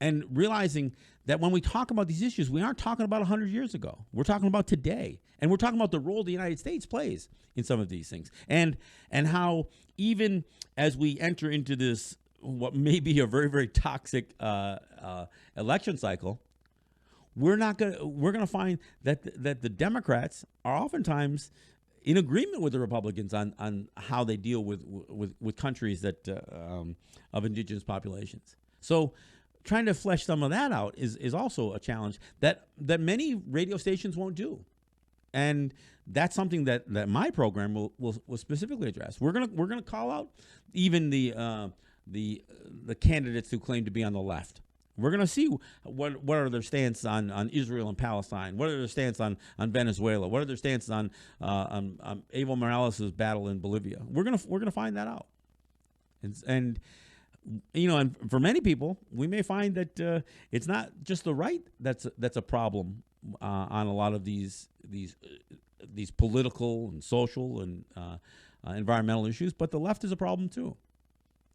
And realizing that when we talk about these issues, we aren't talking about 100 years ago. We're talking about today. And we're talking about the role the United States plays in some of these things. And how even as we enter into this, what may be a very, very toxic election cycle, we're gonna find that the Democrats are oftentimes in agreement with the Republicans on how they deal with countries that of indigenous populations. So trying to flesh some of that out is also a challenge that many radio stations won't do, and that's something that my program will specifically address. We're gonna call out even the candidates who claim to be on the left. We're going to see what are their stance on Israel and Palestine. What are their stance on Venezuela? What are their stance on Evo Morales' battle in Bolivia? We're gonna find that out. And and for many people, we may find that it's not just the right that's a problem on a lot of these political and social and environmental issues, but the left is a problem too.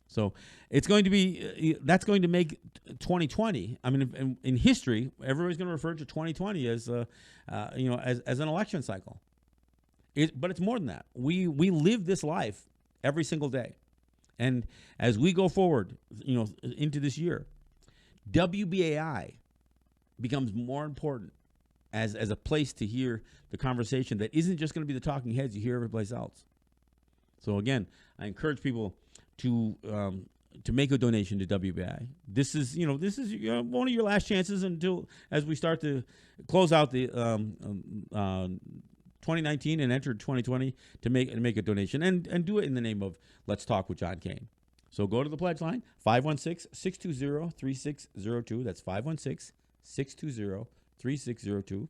So it's going to be that's going to make 2020. I mean, in history, everybody's going to refer to 2020 as as an election cycle. But it's more than that. We live this life every single day, and as we go forward, into this year, WBAI becomes more important as a place to hear the conversation that isn't just going to be the talking heads you hear every place else. So again, I encourage people to make a donation to WBAI. This is one of your last chances as we start to close out the 2019 and enter 2020 to make a donation and do it in the name of Let's Talk with John Kane. So go to the pledge line 516-620-3602. That's 516-620-3602.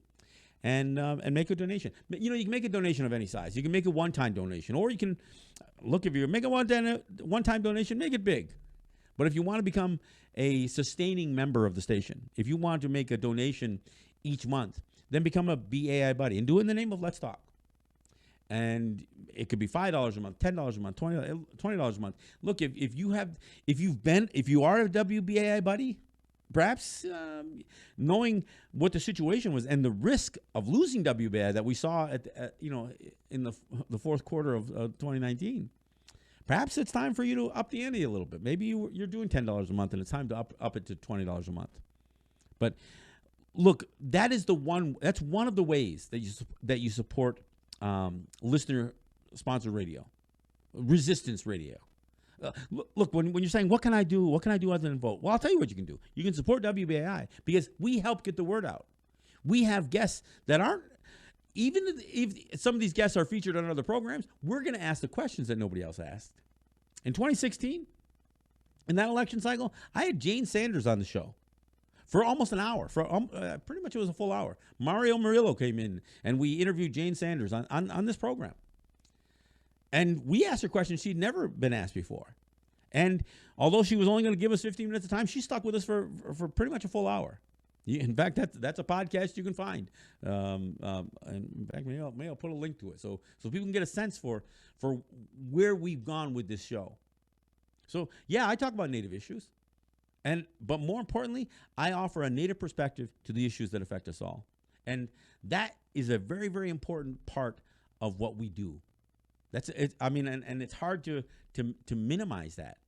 And make a donation. You can make a donation of any size. You can make a one-time donation, or you can if you make a one-time donation, make it big. But if you want to become a sustaining member of the station, if you want to make a donation each month, then become a BAI buddy and do it in the name of Let's Talk. And it could be $5 a month, $10 a month, $20 a month. Look, if you are a WBAI buddy, perhaps knowing what the situation was and the risk of losing WBAI that we saw in the fourth quarter of 2019, perhaps it's time for you to up the ante a little bit. Maybe you're doing $10 a month and it's time to up it to $20 a month. But look, that's one of the ways that you support listener-sponsored radio, resistance radio. Look, when you're saying, what can I do other than vote? Well, I'll tell you what you can do. You can support WBAI because we help get the word out. We have guests that aren't, even if some of these guests are featured on other programs, we're going to ask the questions that nobody else asked. In 2016, in that election cycle, I had Jane Sanders on the show for almost an hour. Pretty much it was a full hour. Mario Murillo came in, and we interviewed Jane Sanders on this program. And we asked her questions she'd never been asked before. And although she was only going to give us 15 minutes of time, she stuck with us for pretty much a full hour. In fact, that's a podcast you can find. And in fact, maybe I'll put a link to it so people can get a sense for where we've gone with this show. So, yeah, I talk about Native issues. But more importantly, I offer a Native perspective to the issues that affect us all. And that is a very, very important part of what we do. That's it. I mean, and it's hard to minimize that,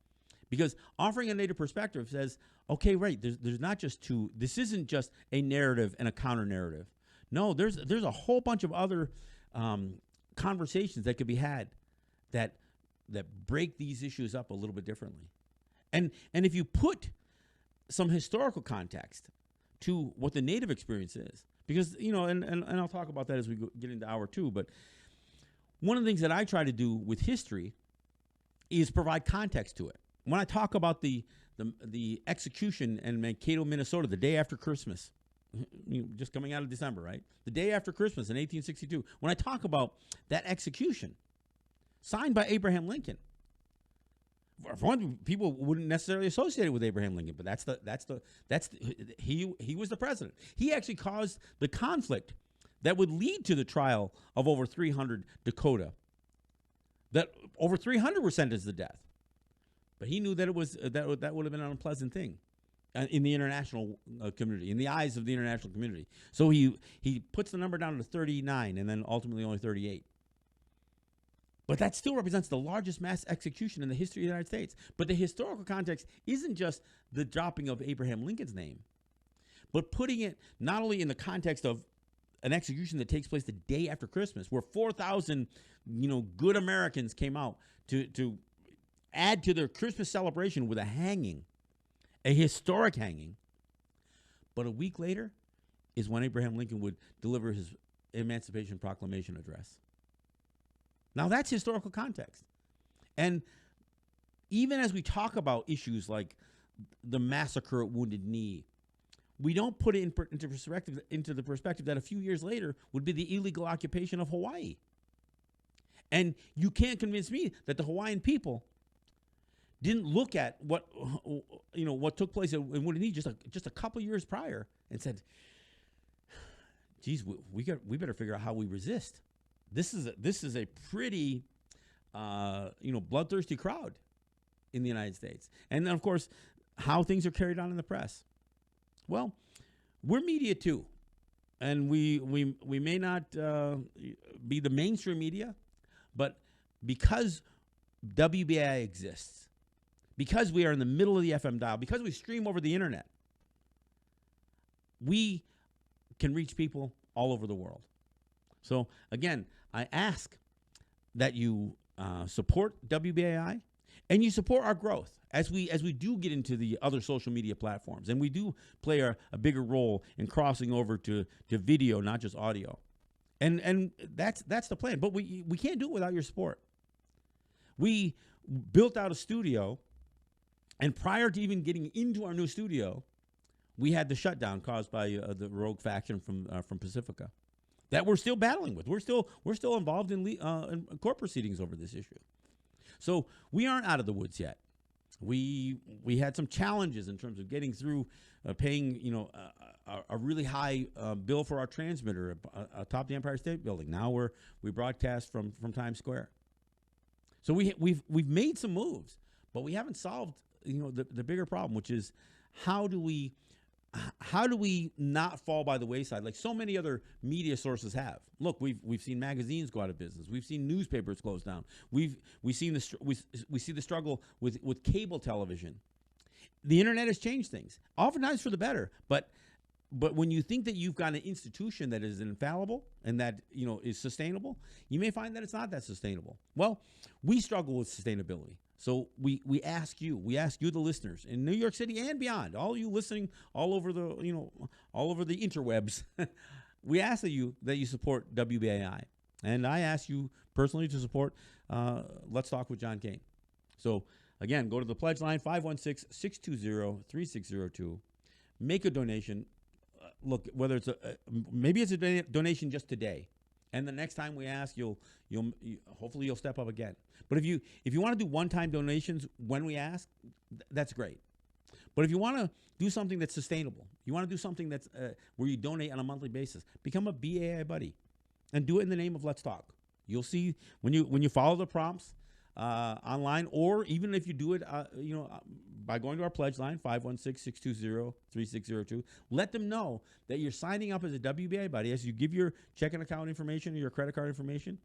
because offering a Native perspective says, okay, right, there's not just two. This isn't just a narrative and a counter narrative. No, there's a whole bunch of other conversations that could be had that break these issues up a little bit differently. And if you put some historical context to what the Native experience is, because and I'll talk about that as we get into hour two, but one of the things that I try to do with history is provide context to it. When I talk about the execution in Mankato, Minnesota, the day after Christmas, just coming out of December, right? The day after Christmas in 1862. When I talk about that execution, signed by Abraham Lincoln. For one, people wouldn't necessarily associate it with Abraham Lincoln, but he was the president. He actually caused the conflict that would lead to the trial of over 300 Dakota. That over 300 were sentenced to death. But he knew that it was that would have been an unpleasant thing in the international community, in the eyes of the international community. So he puts the number down to 39 and then ultimately only 38. But that still represents the largest mass execution in the history of the United States. But the historical context isn't just the dropping of Abraham Lincoln's name, but putting it not only in the context of an execution that takes place the day after Christmas, where 4,000, good Americans came out to add to their Christmas celebration with a hanging, a historic hanging. But a week later is when Abraham Lincoln would deliver his Emancipation Proclamation address. Now that's historical context. And even as we talk about issues like the massacre at Wounded Knee. We don't put it into the perspective that a few years later would be the illegal occupation of Hawaii. And you can't convince me that the Hawaiian people didn't look at what took place in Wounded Knee just a couple years prior and said, "Geez, we better figure out how we resist." This is a pretty bloodthirsty crowd in the United States, and then of course how things are carried on in the press. Well, we're media too, and we may not be the mainstream media, but because WBAI exists, because we are in the middle of the FM dial, because we stream over the internet, we can reach people all over the world. So again, I ask that you support WBAI and you support our growth as we do get into the other social media platforms, and we do play a bigger role in crossing over to video, not just audio. And that's the plan. But we can't do it without your support. We built out a studio, and prior to even getting into our new studio, we had the shutdown caused by the rogue faction from Pacifica that we're still battling with. We're still involved in court proceedings over this issue. So we aren't out of the woods yet. We had some challenges in terms of getting through paying a really high bill for our transmitter atop the Empire State Building. Now we broadcast from Times Square. So we've made some moves, but we haven't solved the bigger problem, which is how do we not fall by the wayside like so many other media sources have? Look, we've seen magazines go out of business. We've seen newspapers close down. We see the struggle with cable television. The internet has changed things, oftentimes for the better. But when you think that you've got an institution that is infallible and that is sustainable, you may find that it's not that sustainable. Well, we struggle with sustainability. So we ask you, the listeners in New York City and beyond, all you listening all over the interwebs, we ask that you support WBAI, and I ask you personally to support Let's Talk with John Kane. So again, go to the pledge line 516-620-3602, make a donation. Look, whether it's maybe it's a donation just today. And the next time we ask, hopefully you'll step up again. But if you want to do one-time donations when we ask, that's great. But if you want to do something that's sustainable, you want to do something that's where you donate on a monthly basis, become a BAI buddy, and do it in the name of Let's Talk. You'll see when you follow the prompts online, or even if you do it, by going to our pledge line 516-620-3602. Let them know that you're signing up as a WBAI buddy. As you give your checking account information or your credit card information,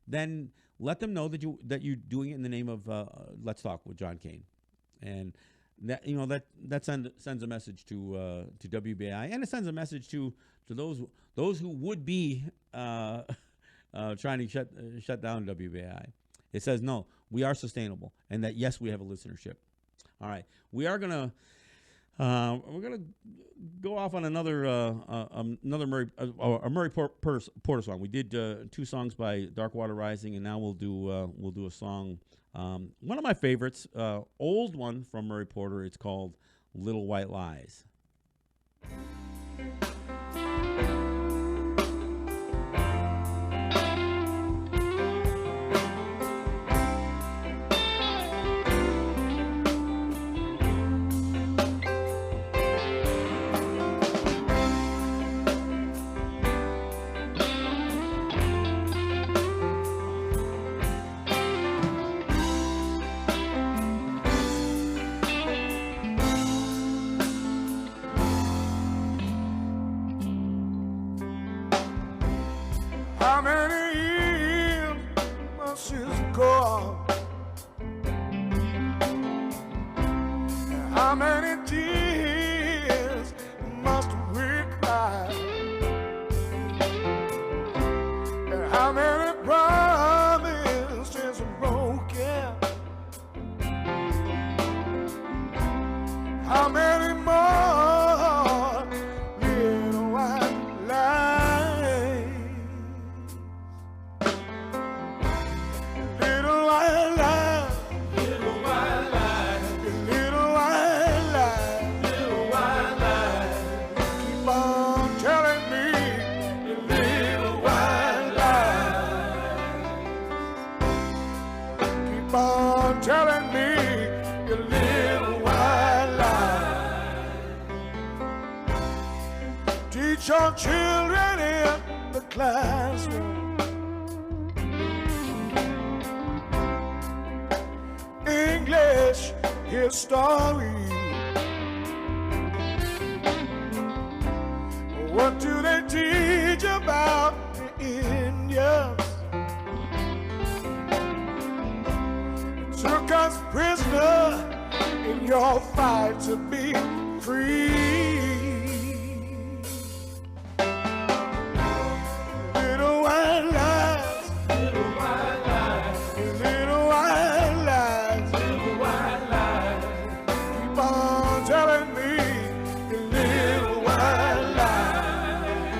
then let them know that you're doing it in the name of Let's Talk with John Kane, and that sends a message to WBAI, and it sends a message to those who would be trying to shut down WBAI. It says no, we are sustainable, and that yes, we have a listenership. All right, we're gonna go off on another Murray Porter song. We did 2 songs by Darkwater Rising, and now we'll do a song, one of my favorites, old one from Murray Porter. It's called "Little White Lies." How many years must it go? How many tears must we cry? And how many promises are broken? How many more little white lies? Teach your children in the classroom. English history. What do they teach about the Indians? Took us prisoner in your fight to be free. Little white lies, little white lies, little white lies, little white lies. Keep on telling me your little white lies.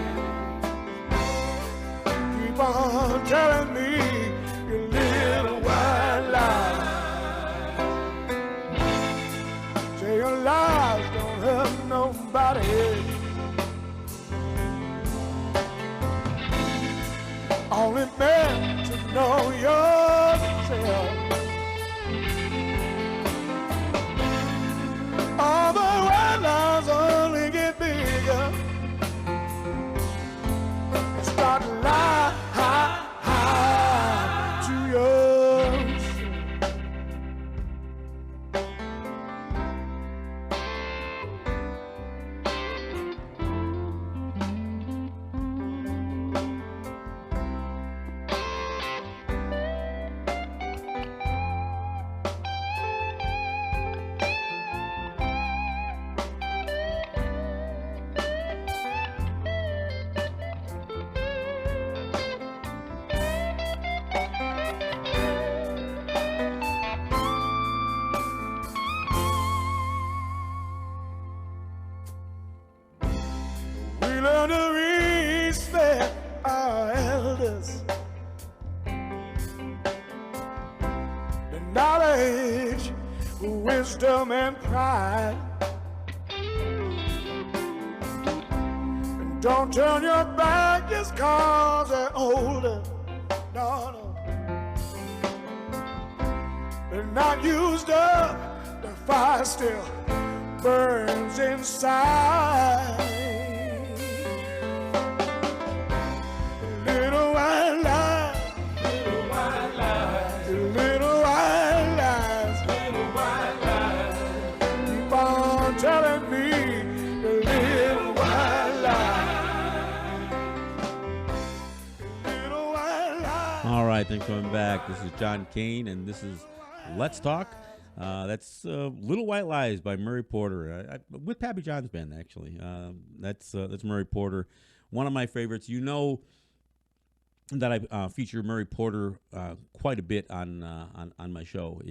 Keep on telling me your little white lies. Say your lies don't hurt nobody. Only meant to know yourself. All the white lies only get bigger. Start to lie to yourself. We learn to respect our elders. The knowledge, wisdom, and pride. And don't turn your back just 'cause they're older. No, no. They're not used up. The fire still burns inside. Little white lies, little white lies, little white lies, little white lies. Keep on telling me the little white lies, little white lies. All right, thanks for coming back. This is John Kane, and this is Let's Talk. That's Little White Lies by Murray Porter, with Pappy John's band, actually. That's Murray Porter, one of my favorites. You know that I feature Murray Porter quite a bit on my show.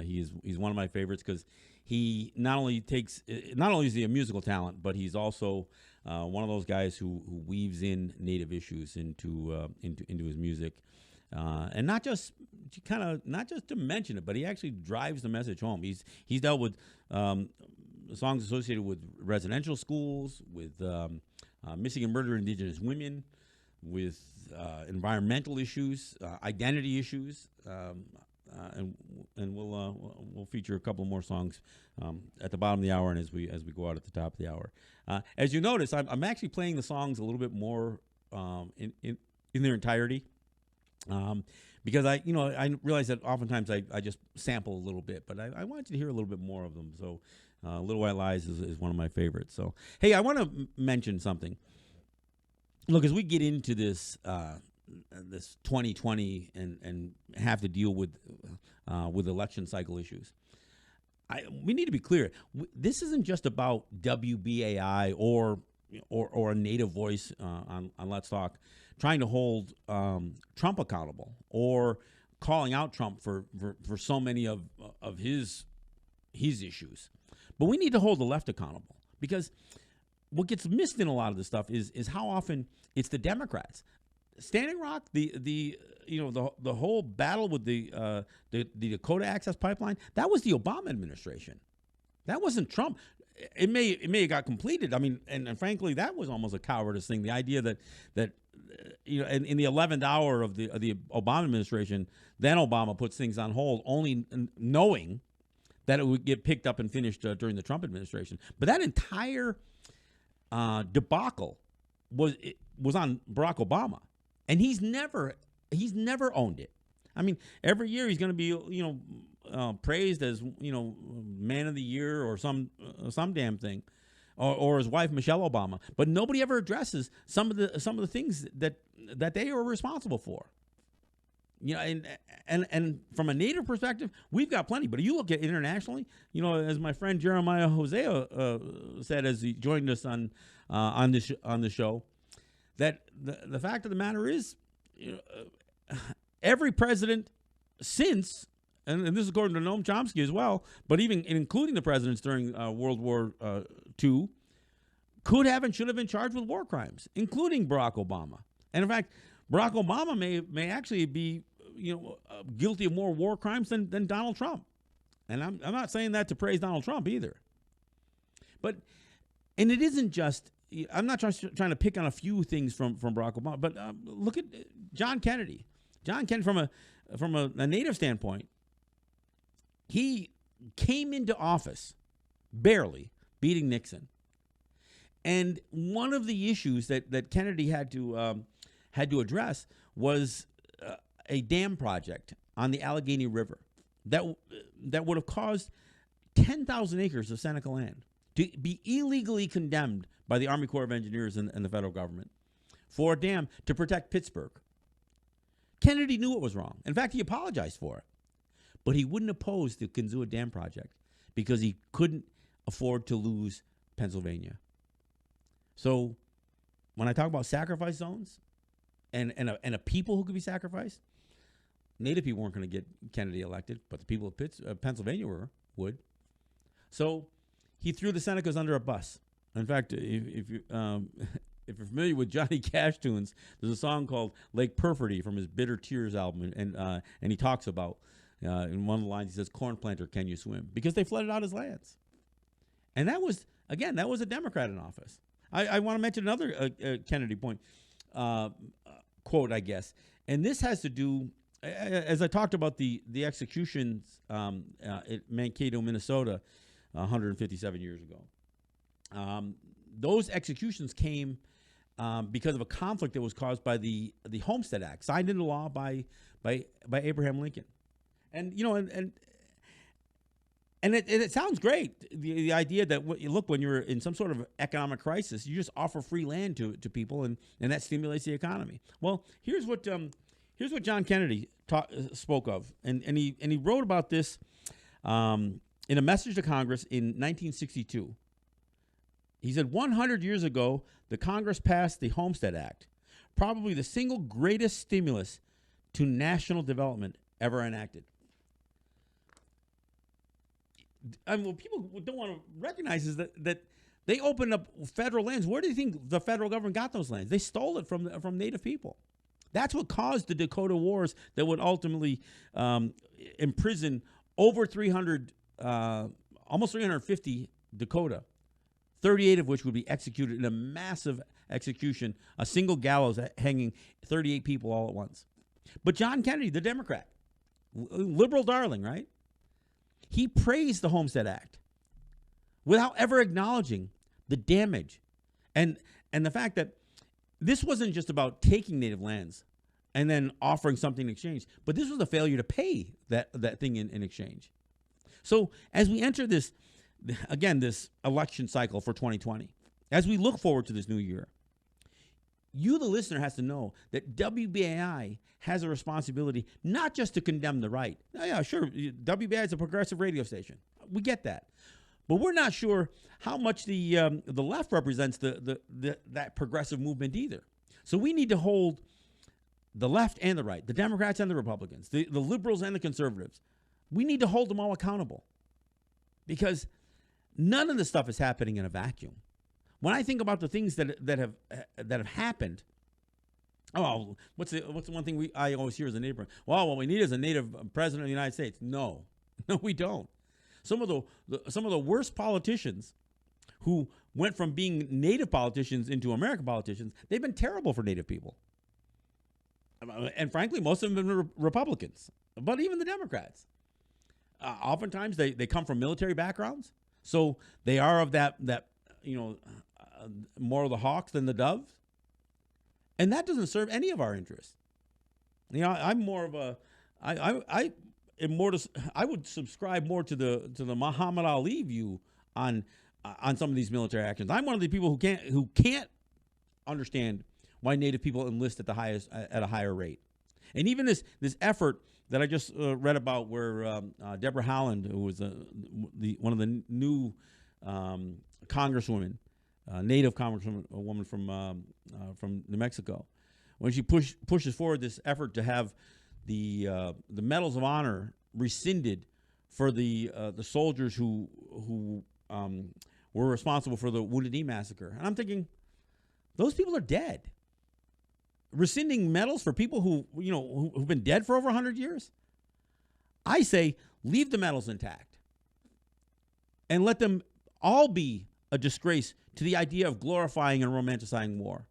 He's one of my favorites because he not only is he a musical talent, but he's also one of those guys who weaves in native issues into his music. And not just to mention it, but he actually drives the message home. He's dealt with songs associated with residential schools, with missing and murdered Indigenous women, with environmental issues, identity issues, and we'll feature a couple more songs at the bottom of the hour and as we go out at the top of the hour. As you notice, I'm actually playing the songs a little bit more in their entirety. Because I realize that oftentimes I just sample a little bit, but I wanted you to hear a little bit more of them. So Little White Lies is one of my favorites. So, hey, I want to mention something. Look, as we get into this 2020 and have to deal with election cycle issues, we need to be clear. This isn't just about WBAI or a native voice on Let's Talk trying to hold Trump accountable or calling out Trump for so many of his issues. But we need to hold the left accountable, because what gets missed in a lot of this stuff is how often it's the Democrats. Standing Rock, the whole battle with the Dakota Access Pipeline, that was the Obama administration. That wasn't Trump. It may have got completed. I mean, and frankly, that was almost a cowardice thing. The idea that in the 11th hour of the Obama administration, then Obama puts things on hold, only knowing that it would get picked up and finished during the Trump administration. But that entire debacle was on Barack Obama, and he's never owned it. I mean, every year he's going to be praised as man of the year or some damn thing, or his wife Michelle Obama. But nobody ever addresses some of the things that they are responsible for. And from a Native perspective, we've got plenty. But if you look at internationally, as my friend Jeremiah Hosea said as he joined us on the show, that the fact of the matter is, every president since, and this is according to Noam Chomsky as well, but even including the presidents during World War II, could have and should have been charged with war crimes, including Barack Obama. And in fact, Barack Obama may actually be guilty of more war crimes than Donald Trump. And I'm not saying that to praise Donald Trump either. And it isn't just, I'm not trying to pick on a few things from Barack Obama, but look at John Kennedy. John Kennedy, from a Native standpoint, he came into office barely beating Nixon. And one of the issues that Kennedy had to address was a dam project on the Allegheny River that would have caused 10,000 acres of Seneca land to be illegally condemned by the Army Corps of Engineers and the federal government for a dam to protect Pittsburgh. Kennedy knew it was wrong. In fact, he apologized for it. But he wouldn't oppose the Kinzua Dam project because he couldn't afford to lose Pennsylvania. So when I talk about sacrifice zones and a people who could be sacrificed, Native people weren't going to get Kennedy elected, but the people of Pennsylvania would. So he threw the Senecas under a bus. In fact, if you're familiar with Johnny Cash tunes, there's a song called Lake Perfidy from his Bitter Tears album, and he talks about, in one of the lines, he says, "Corn planter, can you swim?" Because they flooded out his lands. And that was a Democrat in office. I want to mention another Kennedy point, quote, I guess. And this has to do, as I talked about the executions at Mankato, Minnesota, 157 years ago. Those executions came because of a conflict that was caused by the Homestead Act, signed into law by Abraham Lincoln. And it sounds great, the idea that when you're in some sort of economic crisis, you just offer free land to people, and that stimulates the economy. Well, here's what John Kennedy spoke of, and he wrote about this in a message to Congress in 1962. He said, 100 years ago, the Congress passed the Homestead Act, probably the single greatest stimulus to national development ever enacted. And what people don't want to recognize is that they opened up federal lands. Where do you think the federal government got those lands? They stole it from Native people. That's what caused the Dakota Wars that would ultimately imprison over 300, almost 350 Dakota, 38 of which would be executed in a massive execution, a single gallows hanging 38 people all at once. But John Kennedy, the Democrat, liberal darling, right? He praised the Homestead Act without ever acknowledging the damage and the fact that this wasn't just about taking native lands and then offering something in exchange, but this was a failure to pay that thing in exchange. So as we enter this election cycle for 2020, as we look forward to this new year, you, the listener, has to know that WBAI has a responsibility not just to condemn the right. Yeah, sure, WBAI is a progressive radio station. We get that. But we're not sure how much the left represents that progressive movement either. So we need to hold the left and the right, the Democrats and the Republicans, the liberals and the conservatives. We need to hold them all accountable because none of this stuff is happening in a vacuum. When I think about the things that have happened, what's the one thing I always hear as a neighbor? Well, what we need is a native president of the United States. No, we don't. Some of the worst politicians who went from being native politicians into American politicians, they've been terrible for native people. And frankly, most of them have been Republicans, but even the Democrats. Oftentimes they come from military backgrounds, so they are of that more of the hawks than the doves. And that doesn't serve any of our interests. You know, I'm more of a, I am more to, I would subscribe more to the Muhammad Ali view on some of these military actions. I'm one of the people who can't understand why Native people enlist at a higher rate. And even this effort that I just read about, where Deborah Haaland, who was one of the new congresswomen, Native congresswoman, a woman from New Mexico, when she pushes forward this effort to have the medals of honor rescinded for the soldiers who were responsible for the Wounded Knee massacre, and I'm thinking, those people are dead. Rescinding medals for people who've been dead for over 100 years? I say leave the medals intact and let them all be a disgrace to the idea of glorifying and romanticizing war.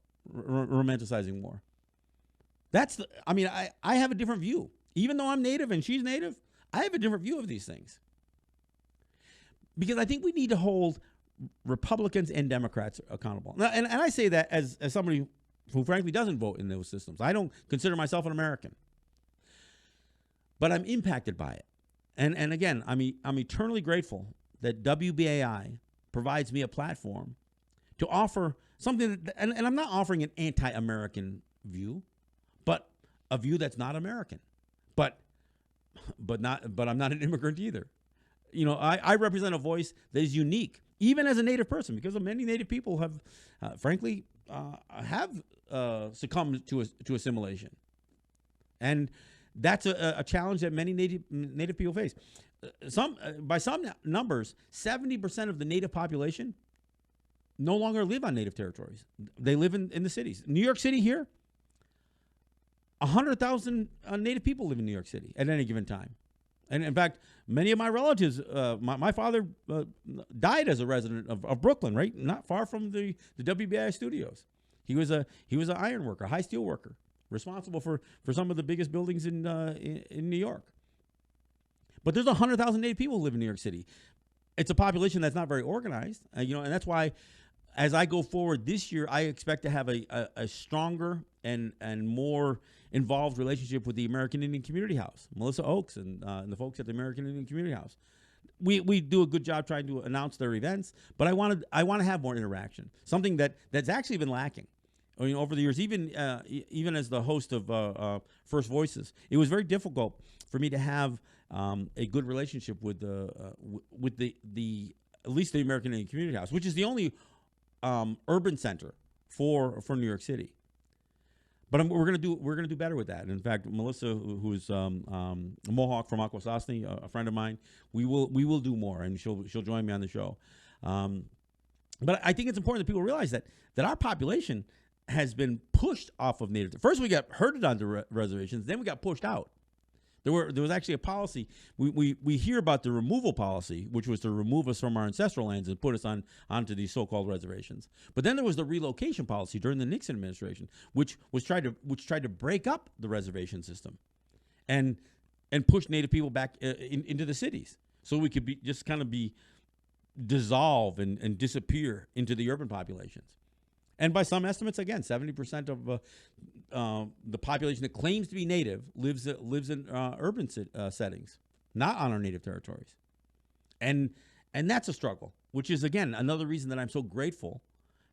I have a different view. Even though I'm Native and she's Native, I have a different view of these things. Because I think we need to hold Republicans and Democrats accountable. Now, and I say that as somebody who frankly doesn't vote in those systems. I don't consider myself an American. But I'm impacted by it. And again, I'm eternally grateful that WBAI provides me a platform to offer something that, and I'm not offering an anti-American view, but a view that's not American. But I'm not an immigrant either. You know, I represent a voice that is unique, even as a Native person, because many Native people have, frankly, succumbed to assimilation, and that's a challenge that many Native people face. By some numbers, 70% of the Native population no longer live on Native territories. They live in the cities. New York City here, 100,000 Native people live in New York City at any given time. And in fact, many of my relatives, my father died as a resident of Brooklyn, right? Not far from the WBAI studios. He was an iron worker, high steel worker, responsible for some of the biggest buildings in New York. But there's 100,000 Native people who live in New York City. It's a population that's not very organized, and that's why, as I go forward this year, I expect to have a stronger and more involved relationship with the American Indian Community House, Melissa Oakes and the folks at the American Indian Community House. We do a good job trying to announce their events, but I want to have more interaction. Something that's actually been lacking. Over the years, even as the host of First Voices, it was very difficult for me to have a good relationship with the at least the American Indian Community House, which is the only urban center for New York City. But we're gonna do better with that. And in fact, Melissa, who's a Mohawk from Akwesasne, a friend of mine, we will do more, and she'll join me on the show. But I think it's important that people realize that our population has been pushed off of Native. First, we got herded onto reservations, then we got pushed out. There was actually a policy. We hear about the removal policy, which was to remove us from our ancestral lands and put us onto these so-called reservations. But then there was the relocation policy during the Nixon administration, which tried to break up the reservation system, and push Native people back into the cities, so we could be dissolve and disappear into the urban populations. And by some estimates, again, 70% of the population that claims to be Native lives in urban settings, not on our Native territories. And that's a struggle, which is, again, another reason that I'm so grateful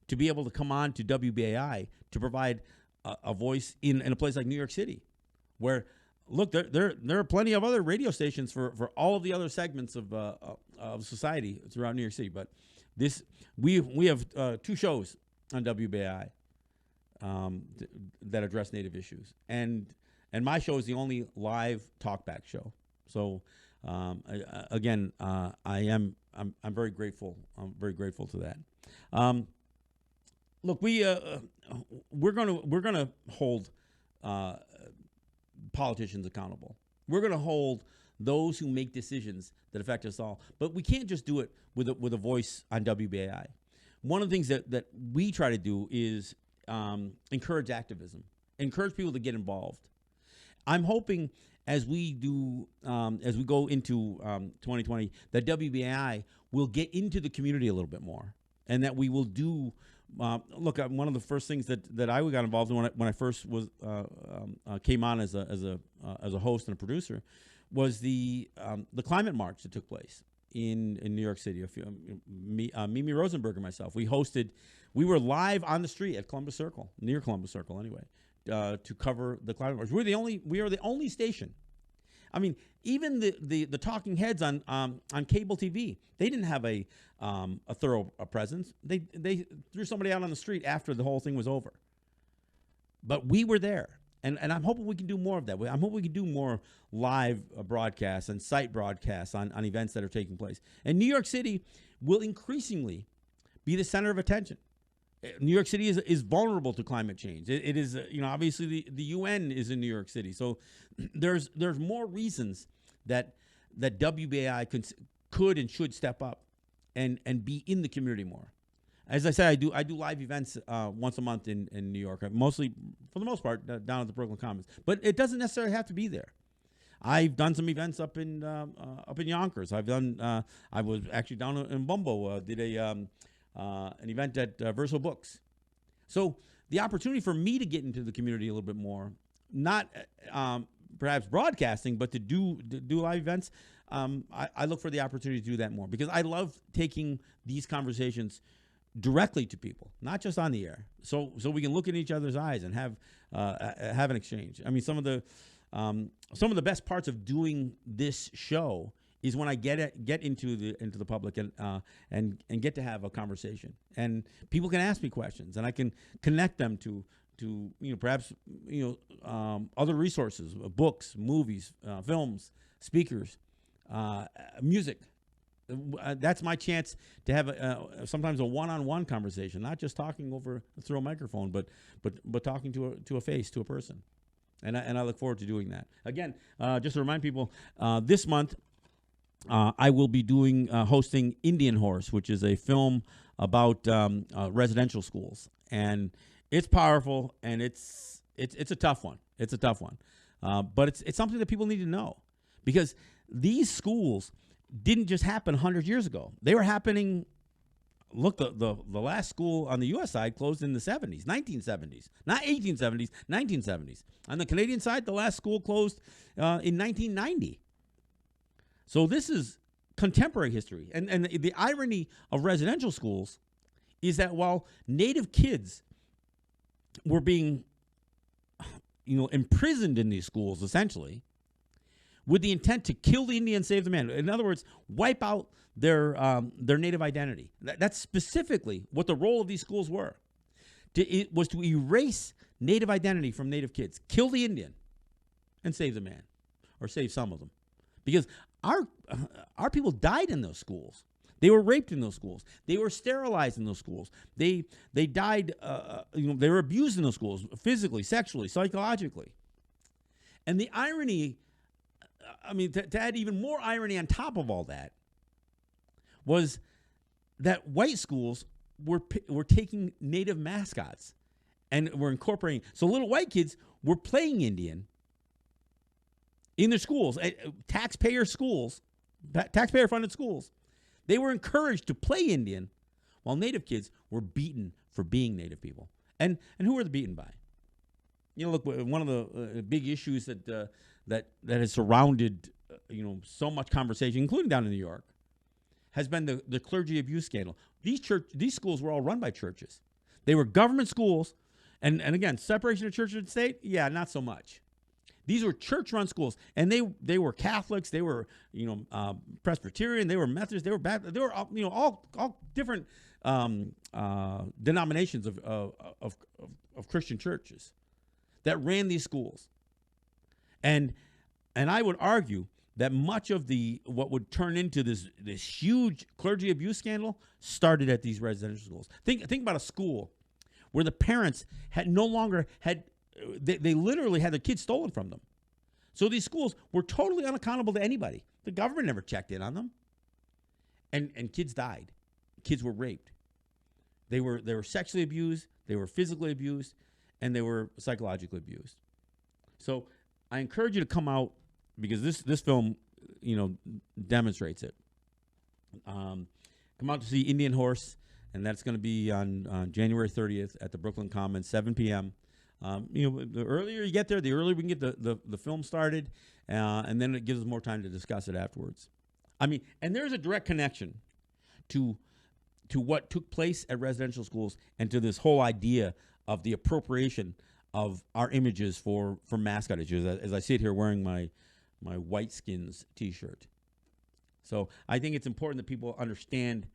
to be able to come on to WBAI to provide a voice in a place like New York City, where, look, there are plenty of other radio stations for all of the other segments of society throughout New York City. But we have two shows on WBAI that address Native issues, and my show is the only live talkback show. So again, I'm very grateful. I'm very grateful to that. Look, we're gonna hold politicians accountable. We're gonna hold those who make decisions that affect us all. But we can't just do it with a voice on WBAI. One of the things that we try to do is encourage activism, encourage people to get involved. I'm hoping as we go into 2020, that WBAI will get into the community a little bit more, and that we will do look, one of the first things that I got involved in when I first was came on as a host and a producer was the climate march that took place in New York City. Mimi Rosenberg and myself, we were live on the street at Columbus Circle, near Columbus Circle anyway, to cover the climate march. We are the only station. I mean, even the talking heads on cable TV, they didn't have a thorough presence. They threw somebody out on the street after the whole thing was over. But we were there, and I'm hoping we can do more of that. I'm hoping we can do more live broadcasts and site broadcasts on events that are taking place. And New York City will increasingly be the center of attention. New York City is vulnerable to climate change. It is, obviously the UN is in New York City. So there's more reasons that WBAI could and should step up and be in the community more. As I said, I do live events once a month in New York, mostly, for the most part, down at the Brooklyn Commons. But it doesn't necessarily have to be there. I've done some events up in Yonkers. I was actually down in Bumbo, did an event at Verso Books. So the opportunity for me to get into the community a little bit more, not perhaps broadcasting, but to do live events, I look for the opportunity to do that more, because I love taking these conversations directly to people, not just on the air, so we can look in each other's eyes and have an exchange. I mean, some of the best parts of doing this show is when I get into the public and get to have a conversation, and people can ask me questions, and I can connect them to perhaps other resources, books, movies, films, speakers, music. That's my chance to have sometimes a one-on-one conversation, not just talking through a microphone, but talking to a face, to a person, and I look forward to doing that. Again, just to remind people, this month I will be hosting Indian Horse, which is a film about residential schools, and it's powerful, and it's a tough one. It's a tough one, but it's something that people need to know, because these schools didn't just happen 100 years ago. They were happening. Look, the last school on the U.S. side closed in the 70s, 1970s, not 1870s, 1970s. On the Canadian side, the last school closed in 1990. So this is contemporary history. And the irony of residential schools is that while Native kids were being imprisoned in these schools, essentially, with the intent to kill the Indian, save the man. In other words, wipe out their Native identity. That's specifically what the role of these schools were. It was to erase Native identity from Native kids, kill the Indian, and save the man, or save some of them, because our people died in those schools. They were raped in those schools. They were sterilized in those schools. They died. They were abused in those schools, physically, sexually, psychologically. And the irony, to add even more irony on top of all that, was that white schools were taking Native mascots and were incorporating. So little white kids were playing Indian in their schools, taxpayer-funded schools. They were encouraged to play Indian, while Native kids were beaten for being Native people. And who were they beaten by? Look, one of the big issues that has surrounded so much conversation, including down in New York, has been the clergy abuse scandal. These schools were all run by churches. They were government schools, and again, separation of church and state, yeah, not so much. These were church-run schools, and they were Catholics, they were Presbyterian, they were Methodist, they were Baptist, they were all different denominations of Christian churches that ran these schools. And I would argue that much of what would turn into this huge clergy abuse scandal started at these residential schools. Think about a school where the parents they literally had their kids stolen from them. So these schools were totally unaccountable to anybody. The government never checked in on them. And kids died. Kids were raped. They were sexually abused, they were physically abused, and they were psychologically abused. So I encourage you to come out, because this film, demonstrates it. Come out to see Indian Horse, and that's going to be on January 30th at the Brooklyn Commons, 7 p.m. The earlier you get there, the earlier we can get the film started, and then it gives us more time to discuss it afterwards. I mean, and there's a direct connection to what took place at residential schools and to this whole idea of the appropriation of our images for mascot issues. As I sit here wearing my White Skins T-shirt, so I think it's important that people understand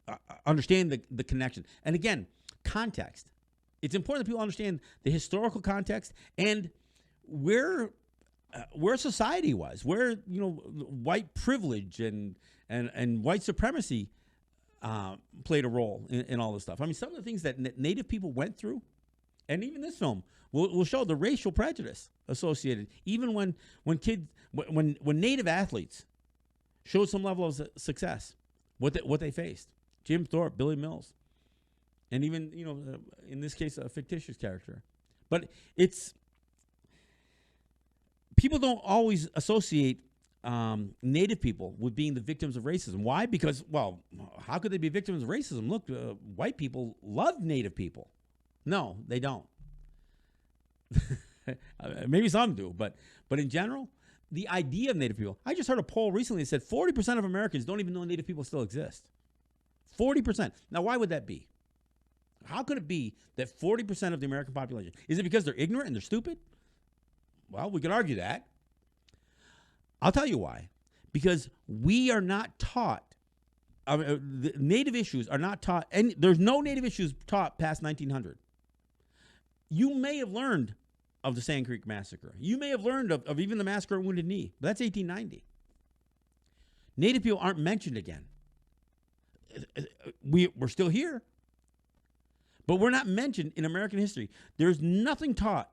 the connection. And again, context. It's important that people understand the historical context and where society was, where white privilege and white supremacy played a role in all this stuff. I mean, some of the things that Native people went through, and even this film will show the racial prejudice associated. Even when Native athletes showed some level of success, what they faced. Jim Thorpe, Billy Mills. And even, in this case, a fictitious character. But people don't always associate Native people with being the victims of racism. Why? Because, well, how could they be victims of racism? Look, white people love Native people. No, they don't. Maybe some do, but in general, the idea of Native people. I just heard a poll recently that said 40% of Americans don't even know Native people still exist. 40%. Now, why would that be? How could it be that 40% of the American population, is it because they're ignorant and they're stupid? Well, we could argue that. I'll tell you why. Because we are not taught, the Native issues are not taught, and there's no Native issues taught past 1900. You may have learned of the Sand Creek Massacre. You may have learned of even the Massacre at Wounded Knee. But that's 1890. Native people aren't mentioned again. We're still here. But we're not mentioned in American history. There's nothing taught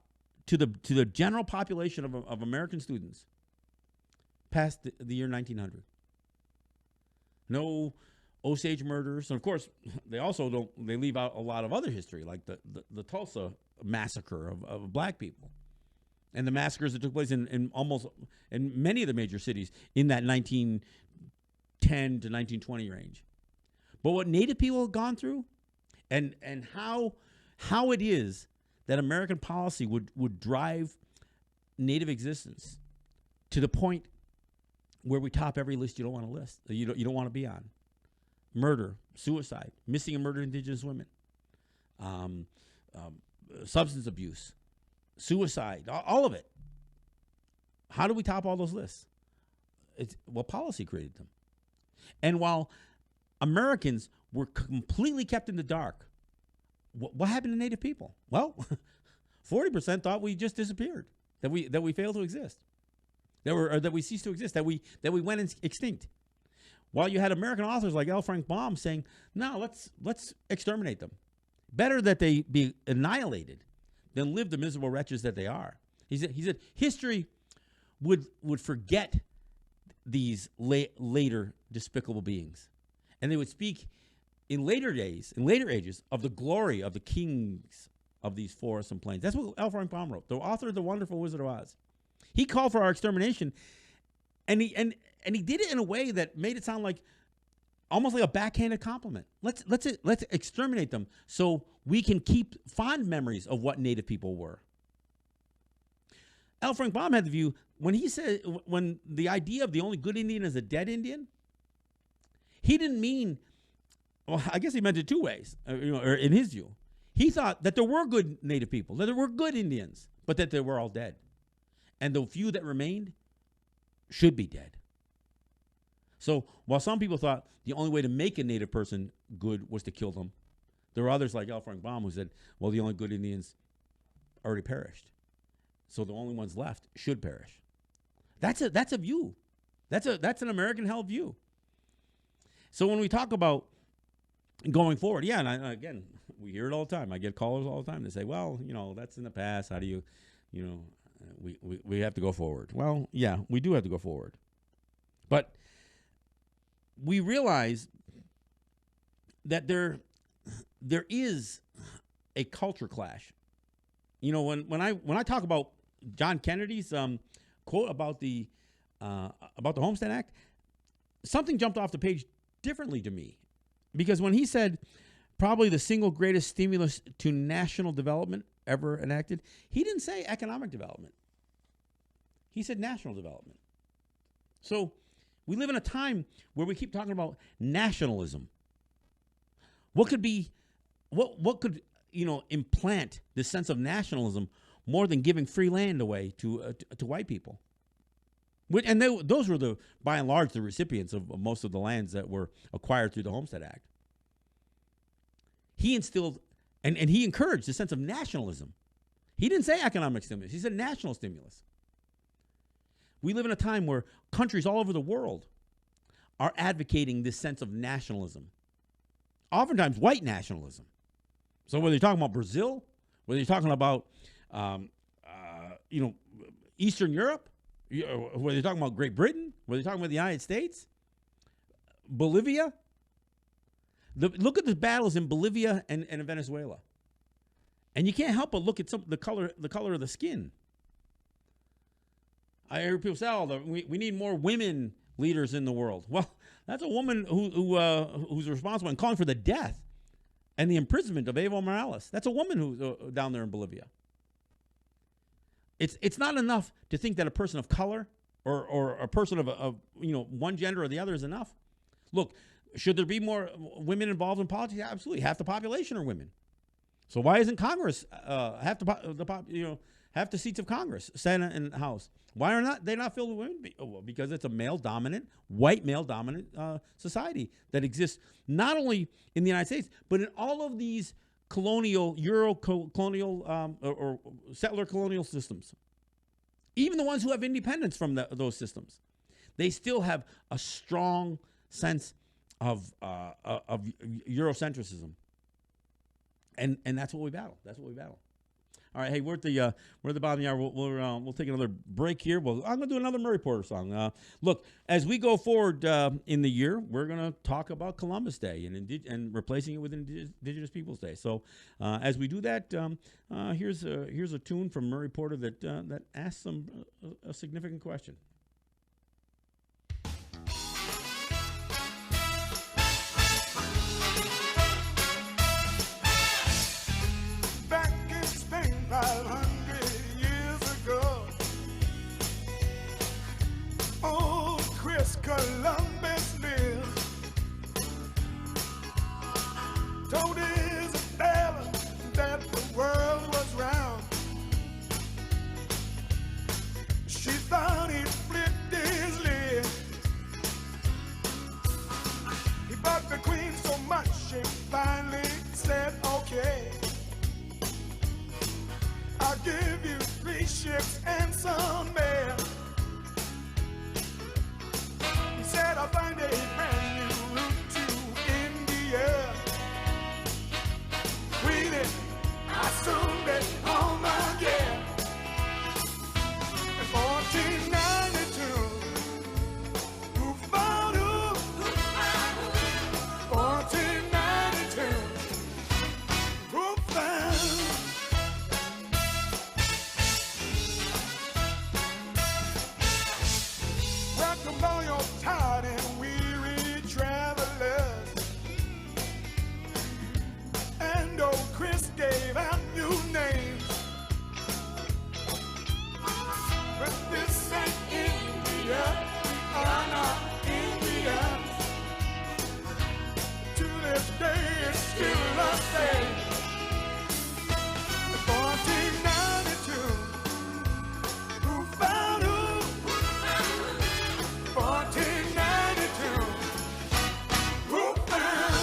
to the general population of American students past the year 1900. No Osage murders. And of course, they leave out a lot of other history, like the Tulsa massacre of black people. And the massacres that took place in many of the major cities in that 1910 to 1920 range. But what Native people have gone through, and how it is that American policy would drive Native existence to the point where we top every list you don't want to list, you don't want to be on. Murder, suicide, missing and murdered Indigenous women, substance abuse, suicide, all of it. How do we top all those lists? Policy created them. And while Americans were completely kept in the dark, what happened to Native people? Well, 40% thought we just disappeared, that we failed to exist, that we ceased to exist, that we went extinct. While you had American authors like L. Frank Baum saying, "No, let's exterminate them. Better that they be annihilated than live the miserable wretches that they are." He said history would forget these later despicable beings, and they would speak in later ages, of the glory of the kings of these forests and plains. That's what L. Frank Baum wrote, the author of The Wonderful Wizard of Oz. He called for our extermination, and he did it in a way that made it sound like almost like a backhanded compliment. Let's exterminate them so we can keep fond memories of what Native people were. L. Frank Baum had the view when the idea of the only good Indian is a dead Indian, he didn't mean. Well, I guess he meant it two ways, or in his view. He thought that there were good Native people, that there were good Indians, but that they were all dead. And the few that remained should be dead. So while some people thought the only way to make a Native person good was to kill them, there were others like L. Frank Baum who said, well, the only good Indians already perished. So the only ones left should perish. That's a view. That's an American held view. So when we talk about going forward, yeah, and again, we hear it all the time. I get callers all the time. They say, well, that's in the past. How do you, we have to go forward. Well, yeah, we do have to go forward. But we realize that there is a culture clash. When I talk about John Kennedy's quote about the Homestead Act, something jumped off the page differently to me. Because when he said, probably the single greatest stimulus to national development ever enacted. He didn't say economic development. He said national development. So we live in a time where we keep talking about nationalism. What could implant this sense of nationalism more than giving free land away to white people? And those were by and large the recipients of most of the lands that were acquired through the Homestead Act. He instilled and he encouraged a sense of nationalism. He didn't say economic stimulus. He said national stimulus. We live in a time where countries all over the world are advocating this sense of nationalism, oftentimes white nationalism. So whether you're talking about Brazil, whether you're talking about Eastern Europe, whether you're talking about Great Britain, whether you're talking about the United States, Bolivia. Look at the battles in Bolivia and Venezuela, and you can't help but look at the color of the skin. I hear people say, "Oh, we need more women leaders in the world." Well, that's a woman who's responsible and calling for the death and the imprisonment of Evo Morales. That's a woman who's down there in Bolivia. It's not enough to think that a person of color or a person of one gender or the other is enough. Look, should there be more women involved in politics? Yeah, absolutely. Half the population are women. So why isn't Congress half the seats of Congress, Senate and House? Why are they not filled with women? Well, because it's a white male-dominant society that exists not only in the United States, but in all of these Euro-colonial or settler colonial systems. Even the ones who have independence from those systems, they still have a strong sense of Eurocentrism, and that's what we battle. All right, hey, we're at the bottom of the hour. We'll take another break here. I'm going to do another Murray Porter song. Look, as we go forward in the year, we're going to talk about Columbus Day and replacing it with Indigenous Peoples Day. So as we do that, here's a tune from Murray Porter that asks a significant question. Back in Spain 500 years ago, old Chris Columbus lived. Told Isabella that the world was round. She thought he flipped his lid. He bugged the queen so much she finally said, okay, I'll give you 3 ships and some mail. He said, I'll find a brand new route to India. Queenie, I'll soon be home again. In 1492, who found who? 1492, who found? Welcome all your tired and weary travelers. And old Chris gave out new names. But this ain't India, we are not Indians. To this day it's still the same. 1492, who found who? 1492, who found?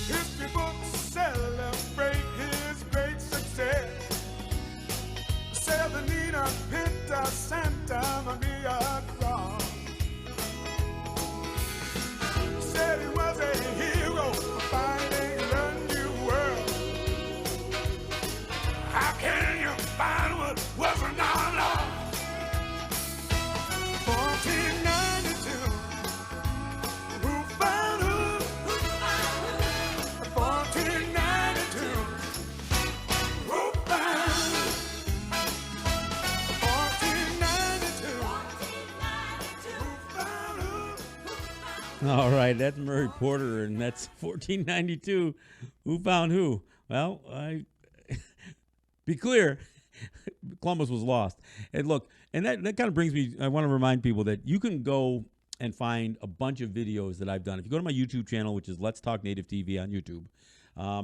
History books celebrate his great success. Serenina Pinta Santa Maria Cross. Said he was a hero fighting the new world. All right, that's Murray Porter, and that's 1492. Who found who? Well, be clear, Columbus was lost. And look, and that kind of brings me, I want to remind people that you can go and find a bunch of videos that I've done. If you go to my YouTube channel, which is Let's Talk Native TV on YouTube,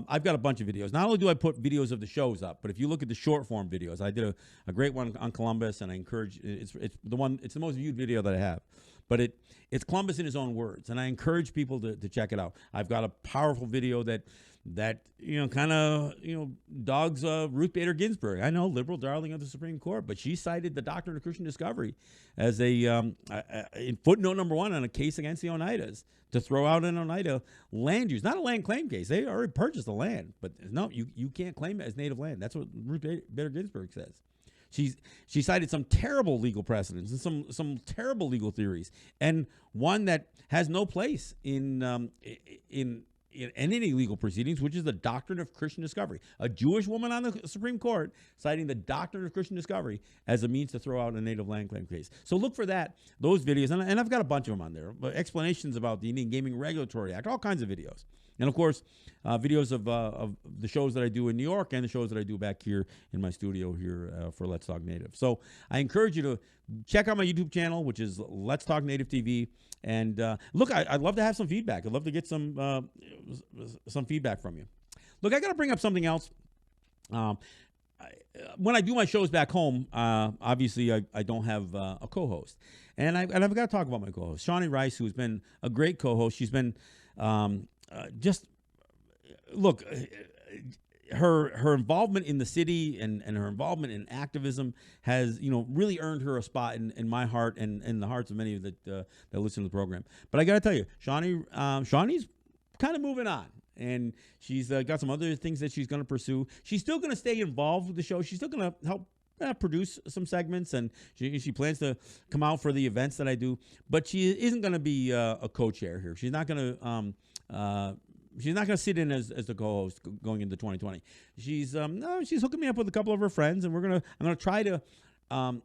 I've got a bunch of videos. Not only do I put videos of the shows up, but if you look at the short form videos, I did a great one on Columbus, and I encourage, it's the most viewed video that I have. But it's Columbus in his own words, and I encourage people to check it out. I've got a powerful video that dogs Ruth Bader Ginsburg. I know, liberal darling of the Supreme Court, but she cited the doctrine of Christian discovery as in footnote number 1 on a case against the Oneidas to throw out an Oneida land use, not a land claim case. They already purchased the land, but no, you can't claim it as native land. That's what Ruth Bader Ginsburg says. She cited some terrible legal precedents and some terrible legal theories, and one that has no place in any legal proceedings, which is the doctrine of Christian discovery. A Jewish woman on the Supreme Court citing the doctrine of Christian discovery as a means to throw out a native land claim case. So look for those videos, and I've got a bunch of them on there. Explanations about the Indian Gaming Regulatory Act, all kinds of videos. And, of course, videos of the shows that I do in New York and the shows that I do back here in my studio here for Let's Talk Native. So I encourage you to check out my YouTube channel, which is Let's Talk Native TV. And, look, I'd love to have some feedback. I'd love to get some feedback from you. Look, I got to bring up something else. When I do my shows back home, obviously I don't have a co-host. And I've got to talk about my co-host, Shawnee Rice, who's been a great co-host. She's been her involvement in the city and her involvement in activism has, really earned her a spot in my heart and in the hearts of many that listen to the program. But I got to tell you, Shawnee's kind of moving on, and she's got some other things that she's going to pursue. She's still going to stay involved with the show. She's still going to help produce some segments, and she plans to come out for the events that I do. But she isn't going to be a co-chair here. She's not going to sit in as the co-host going into 2020. She's hooking me up with a couple of her friends, and I'm gonna try to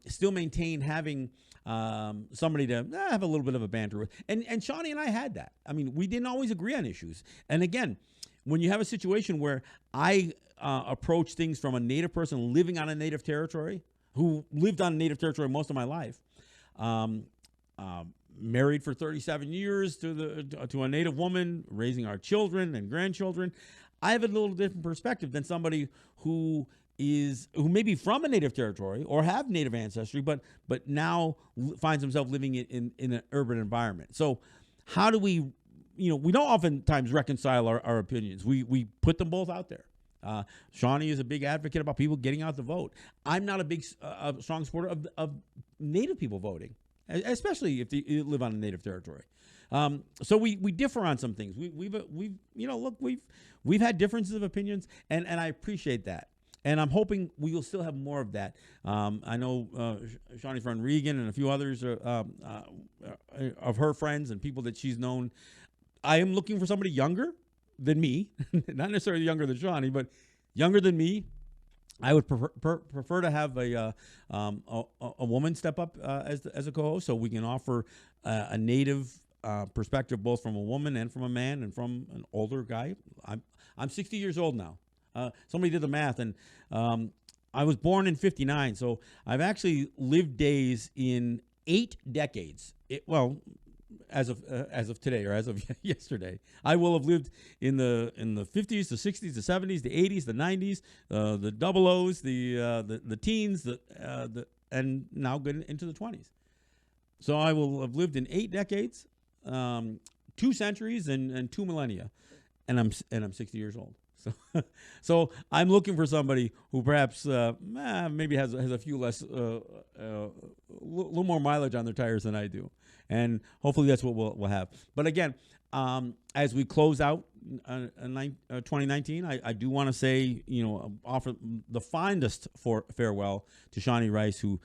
still maintain having somebody to have a little bit of a banter with. And Shawnee and I had that. I mean, we didn't always agree on issues. And again, when you have a situation where I approach things from a Native person living on a Native territory, who lived on a Native territory most of my life, married for 37 years to a Native woman, raising our children and grandchildren, I have a little different perspective than somebody who may be from a Native territory or have Native ancestry, but now finds himself living in an urban environment. So how do we don't oftentimes reconcile our opinions. We put them both out there. Shawnee is a big advocate about people getting out to vote. I'm not a big, strong supporter of Native people voting, especially if they live on a Native territory. So we differ on some things. We've had differences of opinions, and I appreciate that. And I'm hoping we will still have more of that. I know Shawnee's friend Regan and a few others of her friends and people that she's known. I am looking for somebody younger than me, not necessarily younger than Shawnee, but younger than me. I would prefer to have a woman step up as a co-host, so we can offer a Native perspective, both from a woman and from a man and from an older guy. I'm 60 years old now. Somebody did the math, and I was born in 59, so I've actually lived days in 8 decades. As of today, or as of yesterday, I will have lived in the 50s, the 60s, the 70s, the 80s, the 90s, the double O's, the teens, and now getting into the 20s. So I will have lived in 8 decades, 2 centuries, and 2 millennia, and I'm 60 years old. So I'm looking for somebody who perhaps maybe has a few less, a little more mileage on their tires than I do, and hopefully that's what we'll have. But again, as we close out, 2019. I do want to say, offer the fondest farewell to Shawnee Rice, who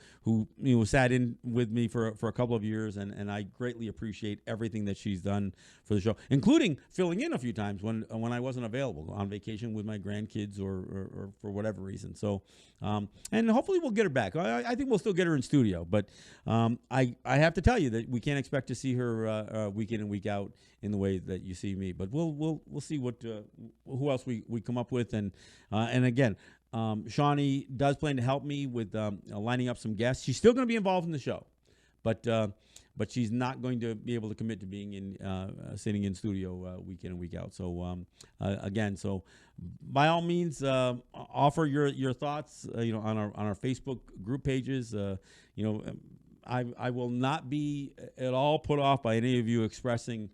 sat in with me for a couple of years, and I greatly appreciate everything that she's done for the show, including filling in a few times when I wasn't available on vacation with my grandkids or for whatever reason. So, and hopefully we'll get her back. I think we'll still get her in studio, but I have to tell you that we can't expect to see her week in and week out in the way that you see me. But we'll see what who else we come up with, and again, Shawnee does plan to help me with lining up some guests. She's still going to be involved in the show, but she's not going to be able to commit to being in sitting in studio week in and week out. So again, so by all means, offer your thoughts on our Facebook group pages. I will not be at all put off by any of you expressing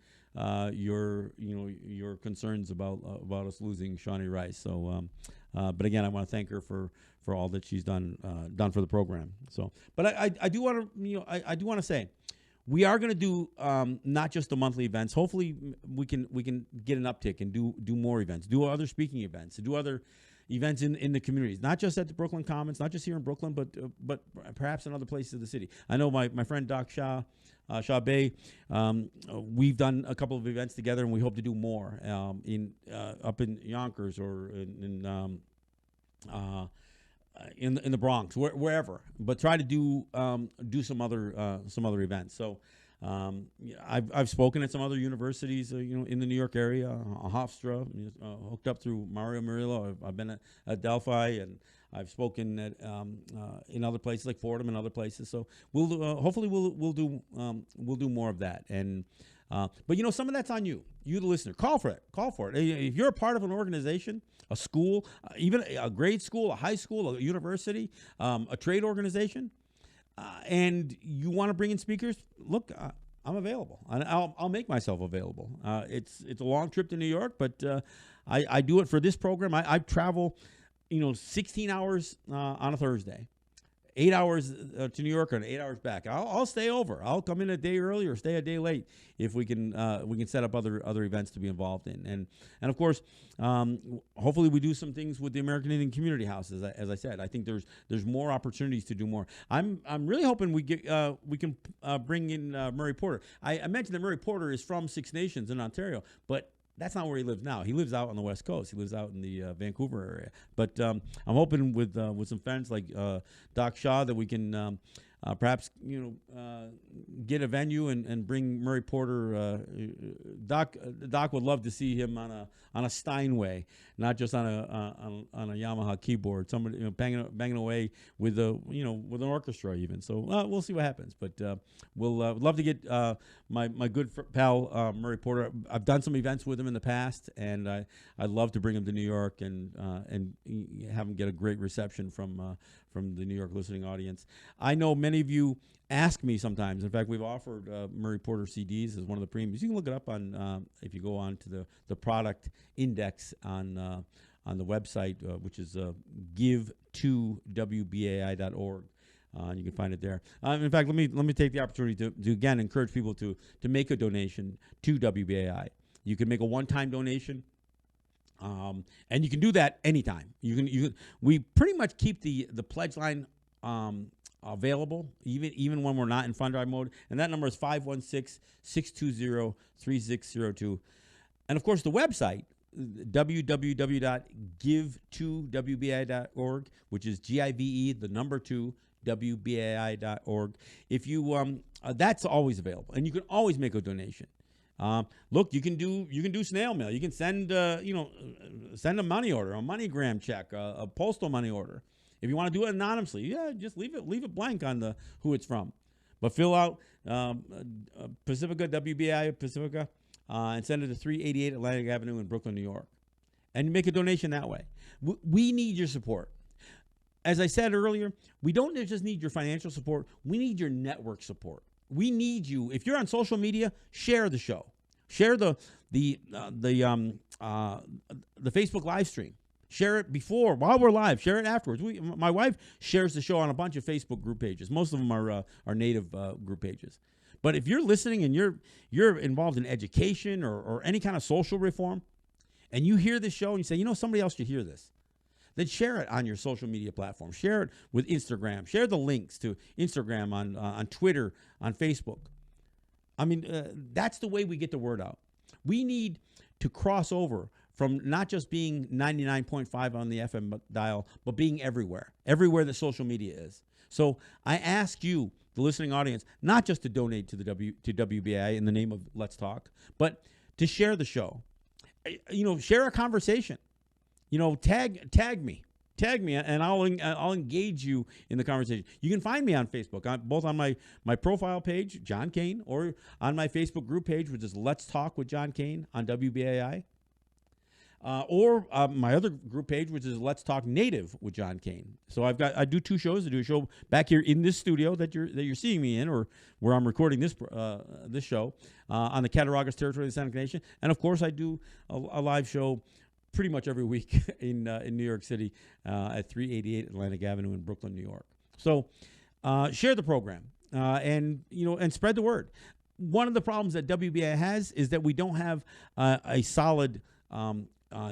your concerns about us losing Shawnee Rice. So, but again, I want to thank her for all that she's done for the program. So, but I do want to I do want to say, we are going to do not just the monthly events. Hopefully, we can get an uptick and do more events, do other speaking events, do other events in the communities, not just at the Brooklyn Commons, not just here in Brooklyn, but perhaps in other places of the city. I know my friend Doc Shah Bay, we've done a couple of events together, and we hope to do more up in Yonkers or in the Bronx, wherever. But try to do some other events. So. I've spoken at some other universities, in the New York area, Hofstra, hooked up through Mario Murillo. I've been at Delphi, and I've spoken at in other places like Fordham and other places. So we'll hopefully we'll do more of that. And but some of that's on you, the listener. Call for it. If you're a part of an organization, a school, even a grade school, a high school, a university, a trade organization. And you want to bring in speakers? Look, I'm available. I'll make myself available. It's a long trip to New York, but I do it for this program. I travel, 16 hours on a Thursday, 8 hours to New York and 8 hours back. I'll stay over. I'll come in a day early or stay a day late if we can set up other events to be involved in. And of course, hopefully we do some things with the American Indian Community House. As I said, I think there's more opportunities to do more. I'm really hoping we can bring in Murray Porter. I mentioned that Murray Porter is from Six Nations in Ontario, but that's not where he lives now. He lives out on the West Coast. He lives out in the Vancouver area. But I'm hoping with some friends like Doc Shaw that we can perhaps get a venue and bring Murray Porter. Doc would love to see him on a Steinway, not just on a Yamaha keyboard. Somebody banging away with with an orchestra even. So we'll see what happens. But we'll love to get my good pal Murray Porter. I've done some events with him in the past, and I'd love to bring him to New York and have him get a great reception from the New York listening audience. I know many of you ask me sometimes. In fact, we've offered Murray Porter CDs as one of the premiums. You can look it up on if you go on to the product index on the website, which is give2wbai.org. You can find it there. In fact, let me take the opportunity to again encourage people to make a donation to WBAI. You can make a one-time donation. And you can do that anytime. We pretty much keep the pledge line available even when we're not in fund drive mode, and that number is 516-620-3602. And of course, the website www.give2wbai.org, which is GIVE, the number 2 WBAI.org. If you that's always available, and you can always make a donation. Look, you can do snail mail. You can send send a money order, a MoneyGram check, a postal money order. If you want to do it anonymously, just leave it blank on who it's from, but fill out Pacifica, WBAI Pacifica, and send it to 388 Atlantic Avenue in Brooklyn, New York, and make a donation that way. We need your support. As I said earlier, we don't just need your financial support. We need your network support. We need you. If you're on social media, share the show. Share the Facebook live stream. Share it while we're live. Share it afterwards. My wife shares the show on a bunch of Facebook group pages. Most of them are native group pages. But if you're listening and you're involved in education or any kind of social reform, and you hear this show and you say, somebody else should hear this, then share it on your social media platform. Share it with Instagram. Share the links to Instagram, on Twitter, on Facebook. I mean, that's the way we get the word out. We need to cross over from not just being 99.5 on the FM dial, but being everywhere that social media is. So I ask you, the listening audience, not just to donate to WBAI in the name of Let's Talk, but to share the show. Share a conversation. Tag me, and I'll engage you in the conversation. You can find me on Facebook, both on my profile page, John Kane, or on my Facebook group page, which is Let's Talk with John Kane on WBAI, or my other group page, which is Let's Talk Native with John Kane. So I do two shows. I do a show back here in this studio that you're seeing me in, or where I'm recording this show on the Cattaraugus territory of the Seneca Nation, and of course I do a live show pretty much every week in New York City at 388 Atlantic Avenue in Brooklyn, New York. So share the program and spread the word. One of the problems that WBAI has is that we don't have a solid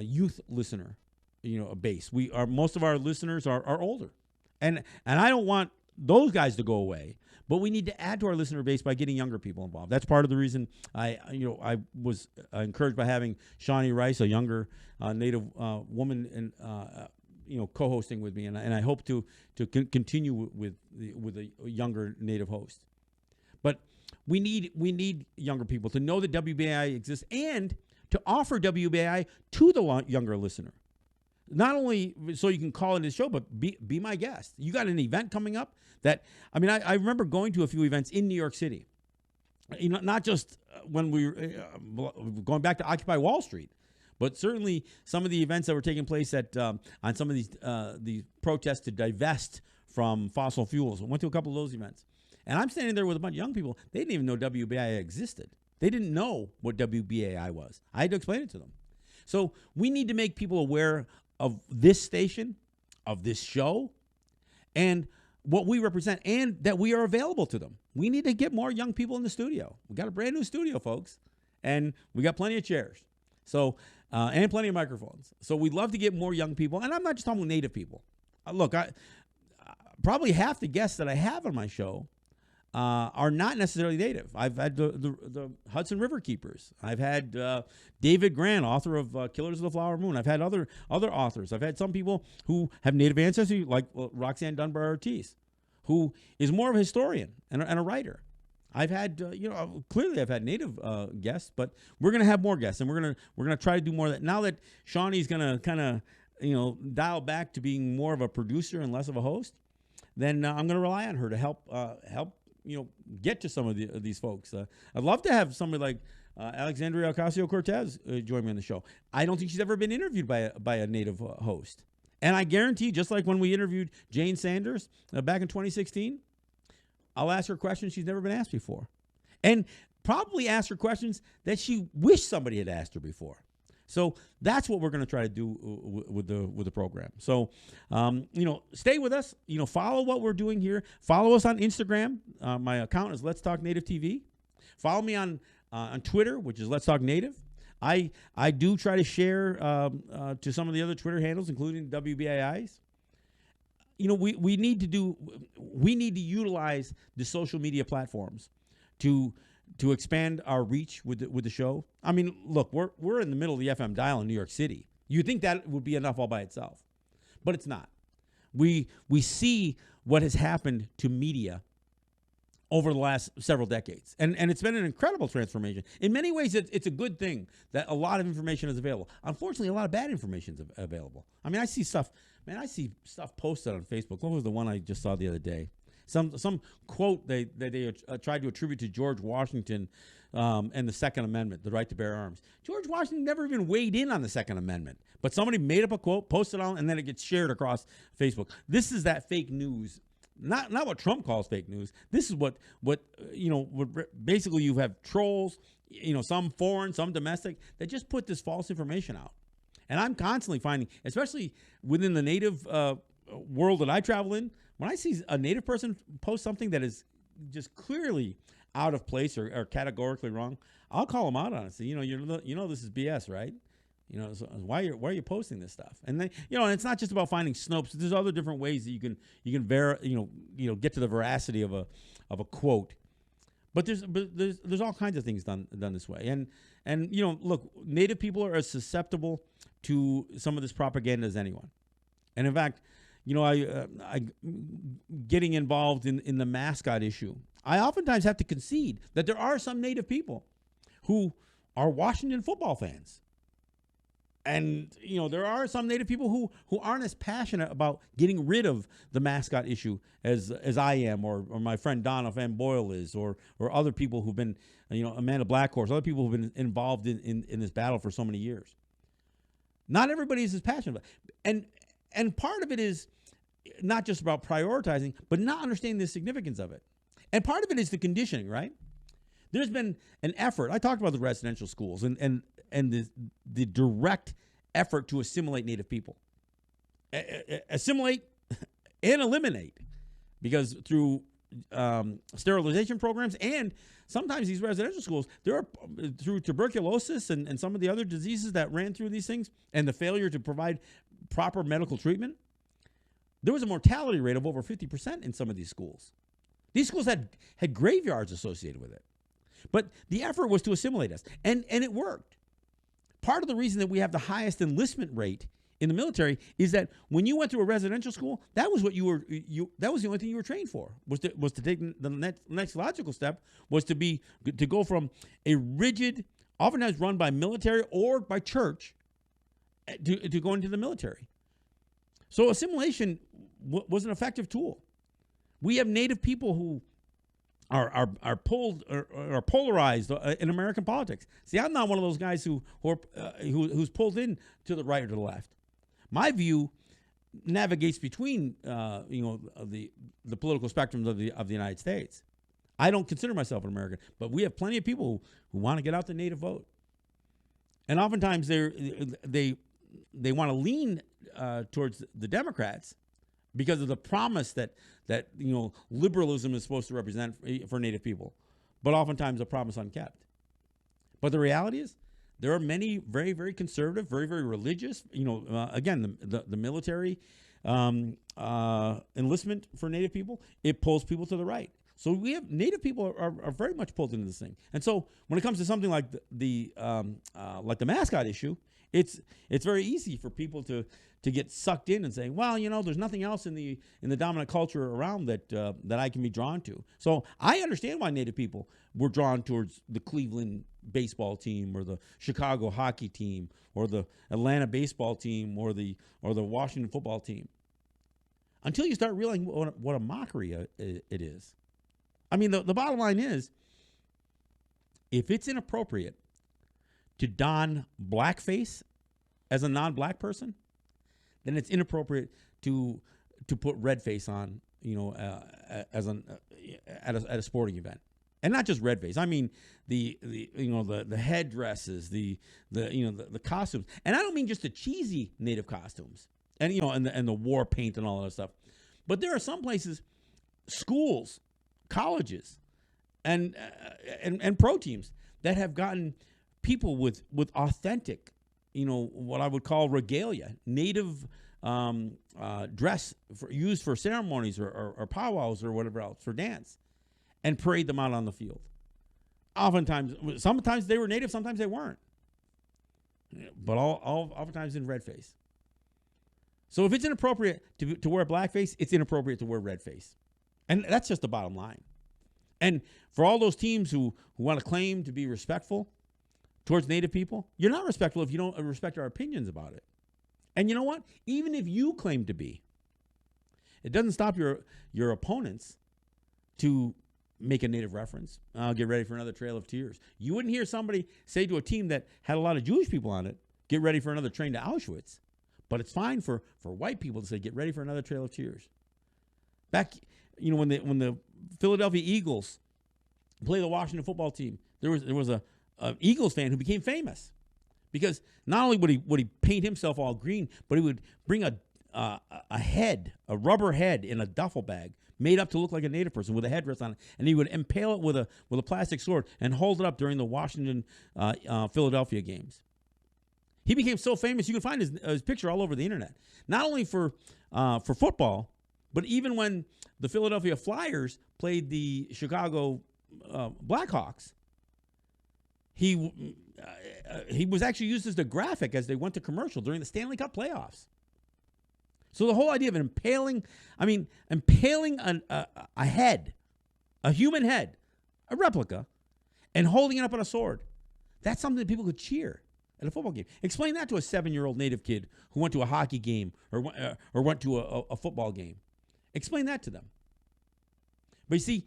youth listener, base. Most of our listeners are older, and I don't want those guys to go away. But we need to add to our listener base by getting younger people involved. That's part of the reason I was encouraged by having Shawnee Rice, a younger Native woman, and co-hosting with me, and I hope to continue with a younger Native host. But we need younger people to know that WBAI exists and to offer WBAI to the younger listener. Not only so you can call in his show, but be my guest. You got an event coming up I remember going to a few events in New York City. Not just when we were going back to Occupy Wall Street, but certainly some of the events that were taking place on some of these protests to divest from fossil fuels. I went to a couple of those events. And I'm standing there with a bunch of young people. They didn't even know WBAI existed. They didn't know what WBAI was. I had to explain it to them. So we need to make people aware of this station, of this show, and what we represent, and that we are available to them. We need to get more young people in the studio. We got a brand new studio, folks, and we got plenty of chairs, and plenty of microphones. So we'd love to get more young people, and I'm not just talking about Native people. Look, probably half the guests that I have on my show are not necessarily Native. I've had the Hudson River Keepers. I've had David Grant, author of Killers of the Flower Moon. I've had other authors. I've had some people who have Native ancestry, like Roxanne Dunbar Ortiz, who is more of a historian and a writer. I've had clearly I've had Native guests, but we're gonna have more guests, and we're gonna try to do more of that. Now that Shawnee's gonna kind of dial back to being more of a producer and less of a host, then I'm gonna rely on her to help get to some of these folks. I'd love to have somebody like Alexandria Ocasio-Cortez join me on the show. I don't think she's ever been interviewed by a Native host. And I guarantee, just like when we interviewed Jane Sanders back in 2016, I'll ask her questions she's never been asked before. And probably ask her questions that she wished somebody had asked her before. So that's what we're going to try to do with the program. So, stay with us. Follow what we're doing here. Follow us on Instagram. My account is Let's Talk Native TV. Follow me on Twitter, which is Let's Talk Native. I do try to share to some of the other Twitter handles, including WBAI's. We need to utilize the social media platforms to expand our reach with the show. I mean, look, we're in the middle of the FM dial in New York City. You'd think that would be enough all by itself, but it's not. We see what has happened to media over the last several decades, and it's been an incredible transformation. In many ways, it's a good thing that a lot of information is available. Unfortunately, a lot of bad information is available. I mean, I see stuff posted on Facebook. What was the one I just saw the other day? Some quote that they tried to attribute to George Washington and the Second Amendment, the right to bear arms. George Washington never even weighed in on the Second Amendment, but somebody made up a quote, posted it on, and then it gets shared across Facebook. This is that fake news. Not what Trump calls fake news. This is what basically you have trolls, some foreign, some domestic, that just put this false information out. And I'm constantly finding, especially within the Native world that I travel in, when I see a Native person post something that is just clearly out of place or categorically wrong, I'll call them out on it. Say, this is BS, right? You know, so why are you posting this stuff? And then, you know, and it's not just about finding Snopes. There's other different ways that you can get to the veracity of a quote. But there's all kinds of things done this way. And you know, look, Native people are as susceptible to some of this propaganda as anyone. And in fact, you know, I getting involved in the mascot issue, I oftentimes have to concede that there are some Native people who are Washington football fans. And, you know, there are some Native people who aren't as passionate about getting rid of the mascot issue as I am, or my friend Donna Van Boyle is, or other people who've been, you know, Amanda Blackhorse, other people who've been involved in this battle for so many years. Not everybody is as passionate. And part of it is not just about prioritizing, but not understanding the significance of it. And part of it is the conditioning, right? There's been an effort. I talked about the residential schools and the direct effort to assimilate Native people. Assimilate and eliminate. Because through sterilization programs and sometimes these residential schools, there are through tuberculosis and some of the other diseases that ran through these things and the failure to provide proper medical treatment, there was a mortality rate of over 50% in some of these schools. These schools had graveyards associated with it. But the effort was to assimilate us, and it worked. Part of the reason that we have the highest enlistment rate in the military is that when you went to a residential school, that was what that was the only thing you were trained for, was to take the next logical step was to go from a rigid, oftentimes run by military or by church, to go into the military. So assimilation was an effective tool. We have Native people who are polarized in American politics. See, I'm not one of those guys who's pulled in to the right or to the left. My view navigates between the political spectrums of the United States. I don't consider myself an American, but we have plenty of people who want to get out the Native vote, and oftentimes they want to lean towards the Democrats because of the promise that liberalism is supposed to represent for Native people, but oftentimes a promise unkept. But the reality is, there are many very, very conservative, very, very religious. Again, the military enlistment for Native people, it pulls people to the right. So we have Native people are very much pulled into this thing. And so when it comes to something like the mascot issue, it's very easy for people to get sucked in and saying, well, there's nothing else in the dominant culture around that I can be drawn to. So I understand why Native people were drawn towards the Cleveland baseball team or the Chicago hockey team or the Atlanta baseball team or the Washington football team, until you start realizing what a mockery it is. I mean, the bottom line is, if it's inappropriate to don blackface as a non-black person, then it's inappropriate to put red face on, at a sporting event. And not just red face. I mean the headdresses, the costumes. And I don't mean just the cheesy Native costumes and the war paint and all that stuff. But there are some places, schools, colleges, and pro teams that have gotten people with authentic, what I would call regalia, Native dress used for ceremonies or powwows or whatever else, for dance, and parade them out on the field. Sometimes they were Native, sometimes they weren't. But oftentimes in red face. So if it's inappropriate to wear blackface, it's inappropriate to wear red face. And that's just the bottom line. And for all those teams who want to claim to be respectful towards Native people, you're not respectful if you don't respect our opinions about it. And you know what? Even if you claim to be, it doesn't stop your opponents to make a Native reference. Get ready for another Trail of Tears. You wouldn't hear somebody say to a team that had a lot of Jewish people on it, get ready for another train to Auschwitz. But it's fine for white people to say, get ready for another Trail of Tears. Back, when the Philadelphia Eagles play the Washington football team, there was a Eagles fan who became famous because not only would he paint himself all green, but he would bring a rubber head in a duffel bag made up to look like a Native person with a headdress on it, and he would impale it with a plastic sword and hold it up during the Washington Philadelphia games. He became so famous, you can find his picture all over the internet. Not only for football, but even when the Philadelphia Flyers played the Chicago Blackhawks, he was actually used as the graphic as they went to commercial during the Stanley Cup playoffs. So the whole idea of impaling a head, a human head, a replica, and holding it up on a sword, that's something that people could cheer at a football game. Explain that to a 7-year-old native kid who went to a hockey game or went to a football game. Explain that to them. But you see,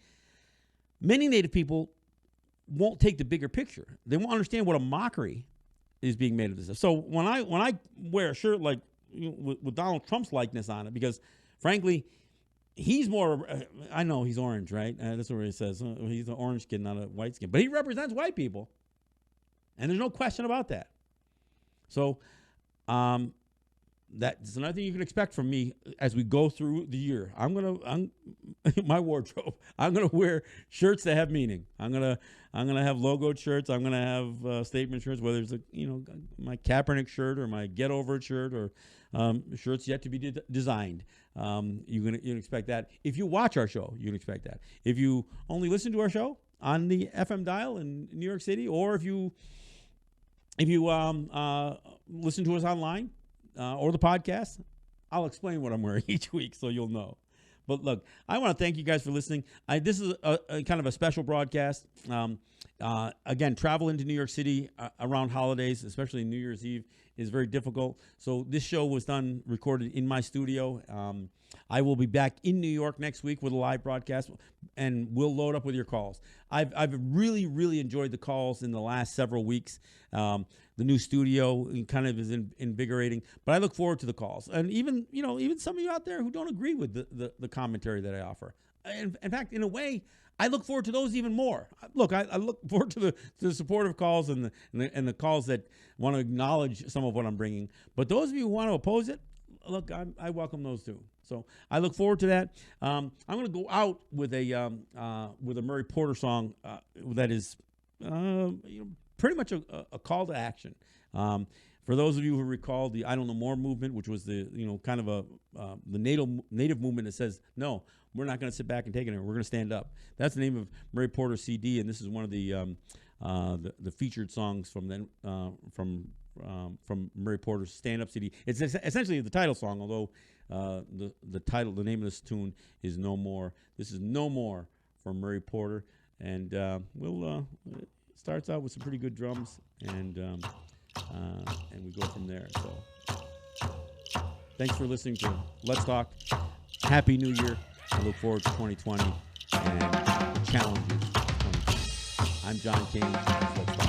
many native people won't take the bigger picture. They won't understand what a mockery is being made of this stuff. So when I wear a shirt like with Donald Trump's likeness on it, because frankly, he's more. I know he's orange, right? That's what he says. He's an orange kid, not a white skin, but he represents white people, and there's no question about that. So, that's another thing you can expect from me as we go through the year. I'm my wardrobe. I'm gonna wear shirts that have meaning. I'm gonna have logoed shirts. I'm gonna have statement shirts, whether it's my Kaepernick shirt or my Get Over It shirt or shirts yet to be designed. You can expect that. If you watch our show, you can expect that. If you only listen to our show on the FM dial in New York City, or if you listen to us online or the podcast, I'll explain what I'm wearing each week so you'll know. But look, I want to thank you guys for listening. This is a kind of a special broadcast. Again, travel into New York City around holidays, especially New Year's Eve, is very difficult. So this show was recorded in my studio. I will be back in New York next week with a live broadcast, and we'll load up with your calls. I've really, really enjoyed the calls in the last several weeks. The new studio kind of is invigorating, but I look forward to the calls. And even some of you out there who don't agree with the commentary that I offer. In fact, in a way, I look forward to those even more. Look, I look forward to the supportive calls and the calls that want to acknowledge some of what I'm bringing. But those of you who want to oppose it, look, I welcome those too. So I look forward to that. I'm going to go out with a Murray Porter song that is pretty much a call to action. For those of you who recall the I Don't Know More movement, which was the kind of the native movement that says, no, we're not going to sit back and take it. We're going to stand up. That's the name of Murray Porter's CD, and this is one of the featured songs from Murray Porter's stand-up CD. It's essentially the title song, although the name of this tune is No More. This is No More from Murray Porter, and it starts out with some pretty good drums, and we go from there. So thanks for listening to Let's Talk. Happy New Year. I look forward to 2020 and the challenges of 2020. I'm John Kane. Let's Talk.